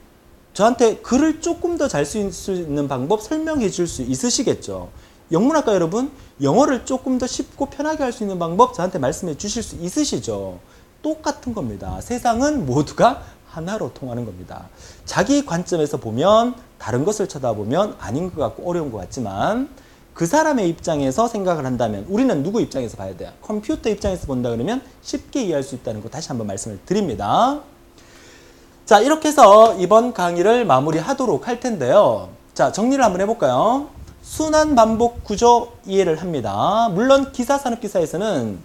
저한테 글을 조금 더 잘 쓸 수 있는 방법 설명해 줄 수 있으시겠죠. 영문학과 여러분 영어를 조금 더 쉽고 편하게 할 수 있는 방법 저한테 말씀해 주실 수 있으시죠. 똑같은 겁니다. 세상은 모두가 하나로 통하는 겁니다. 자기 관점에서 보면 다른 것을 쳐다보면 아닌 것 같고 어려운 것 같지만 그 사람의 입장에서 생각을 한다면 우리는 누구 입장에서 봐야 돼요? 컴퓨터 입장에서 본다 그러면 쉽게 이해할 수 있다는 거 다시 한번 말씀을 드립니다. 자, 이렇게 해서 이번 강의를 마무리하도록 할 텐데요. 자, 정리를 한번 해볼까요? 순환 반복 구조 이해를 합니다. 물론 기사 산업기사에서는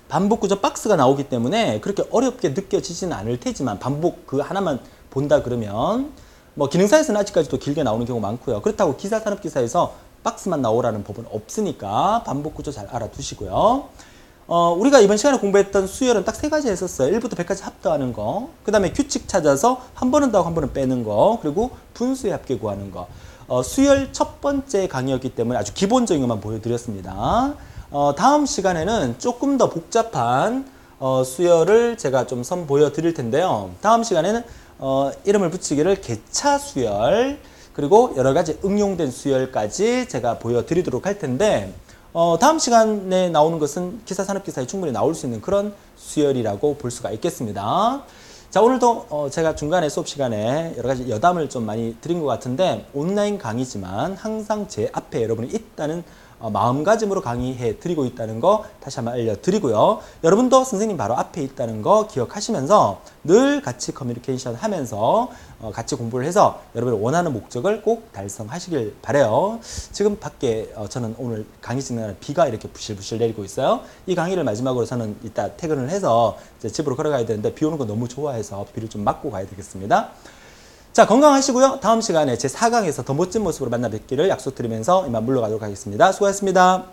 반복 구조 박스가 나오기 때문에 그렇게 어렵게 느껴지지는 않을 테지만 반복 그 하나만 본다 그러면 뭐 기능사에서는 아직까지도 길게 나오는 경우가 많고요. 그렇다고 기사 산업기사에서 박스만 나오라는 법은 없으니까 반복 구조 잘 알아두시고요. 우리가 이번 시간에 공부했던 수열은 딱 세 가지 했었어요. 1부터 100까지 합도하는 거, 그 다음에 규칙 찾아서 한 번은 더하고 한 번은 빼는 거, 그리고 분수의 합계 구하는 거. 수열 첫 번째 강의였기 때문에 아주 기본적인 것만 보여드렸습니다. 다음 시간에는 조금 더 복잡한 수열을 제가 좀 보여드릴 텐데요. 다음 시간에는 이름을 붙이기를 개차 수열, 그리고 여러 가지 응용된 수열까지 제가 보여드리도록 할 텐데 다음 시간에 나오는 것은 기사 산업기사에 충분히 나올 수 있는 그런 수열이라고 볼 수가 있겠습니다. 자, 오늘도 제가 중간에 수업 시간에 여러 가지 여담을 좀 많이 드린 것 같은데 온라인 강의지만 항상 제 앞에 여러분이 있다는 마음가짐으로 강의해 드리고 있다는 거 다시 한번 알려드리고요. 여러분도 선생님 바로 앞에 있다는 거 기억하시면서 늘 같이 커뮤니케이션 하면서 같이 공부를 해서 여러분이 원하는 목적을 꼭 달성하시길 바라요. 지금 밖에 저는 오늘 강의 진행하는 비가 이렇게 부실부실 내리고 있어요. 이 강의를 마지막으로 저는 이따 퇴근을 해서 이제 집으로 걸어가야 되는데 비 오는 거 너무 좋아해서 비를 좀 맞고 가야 되겠습니다. 자, 건강하시고요. 다음 시간에 제 4강에서 더 멋진 모습으로 만나 뵙기를 약속드리면서 이만 물러가도록 하겠습니다. 수고하셨습니다.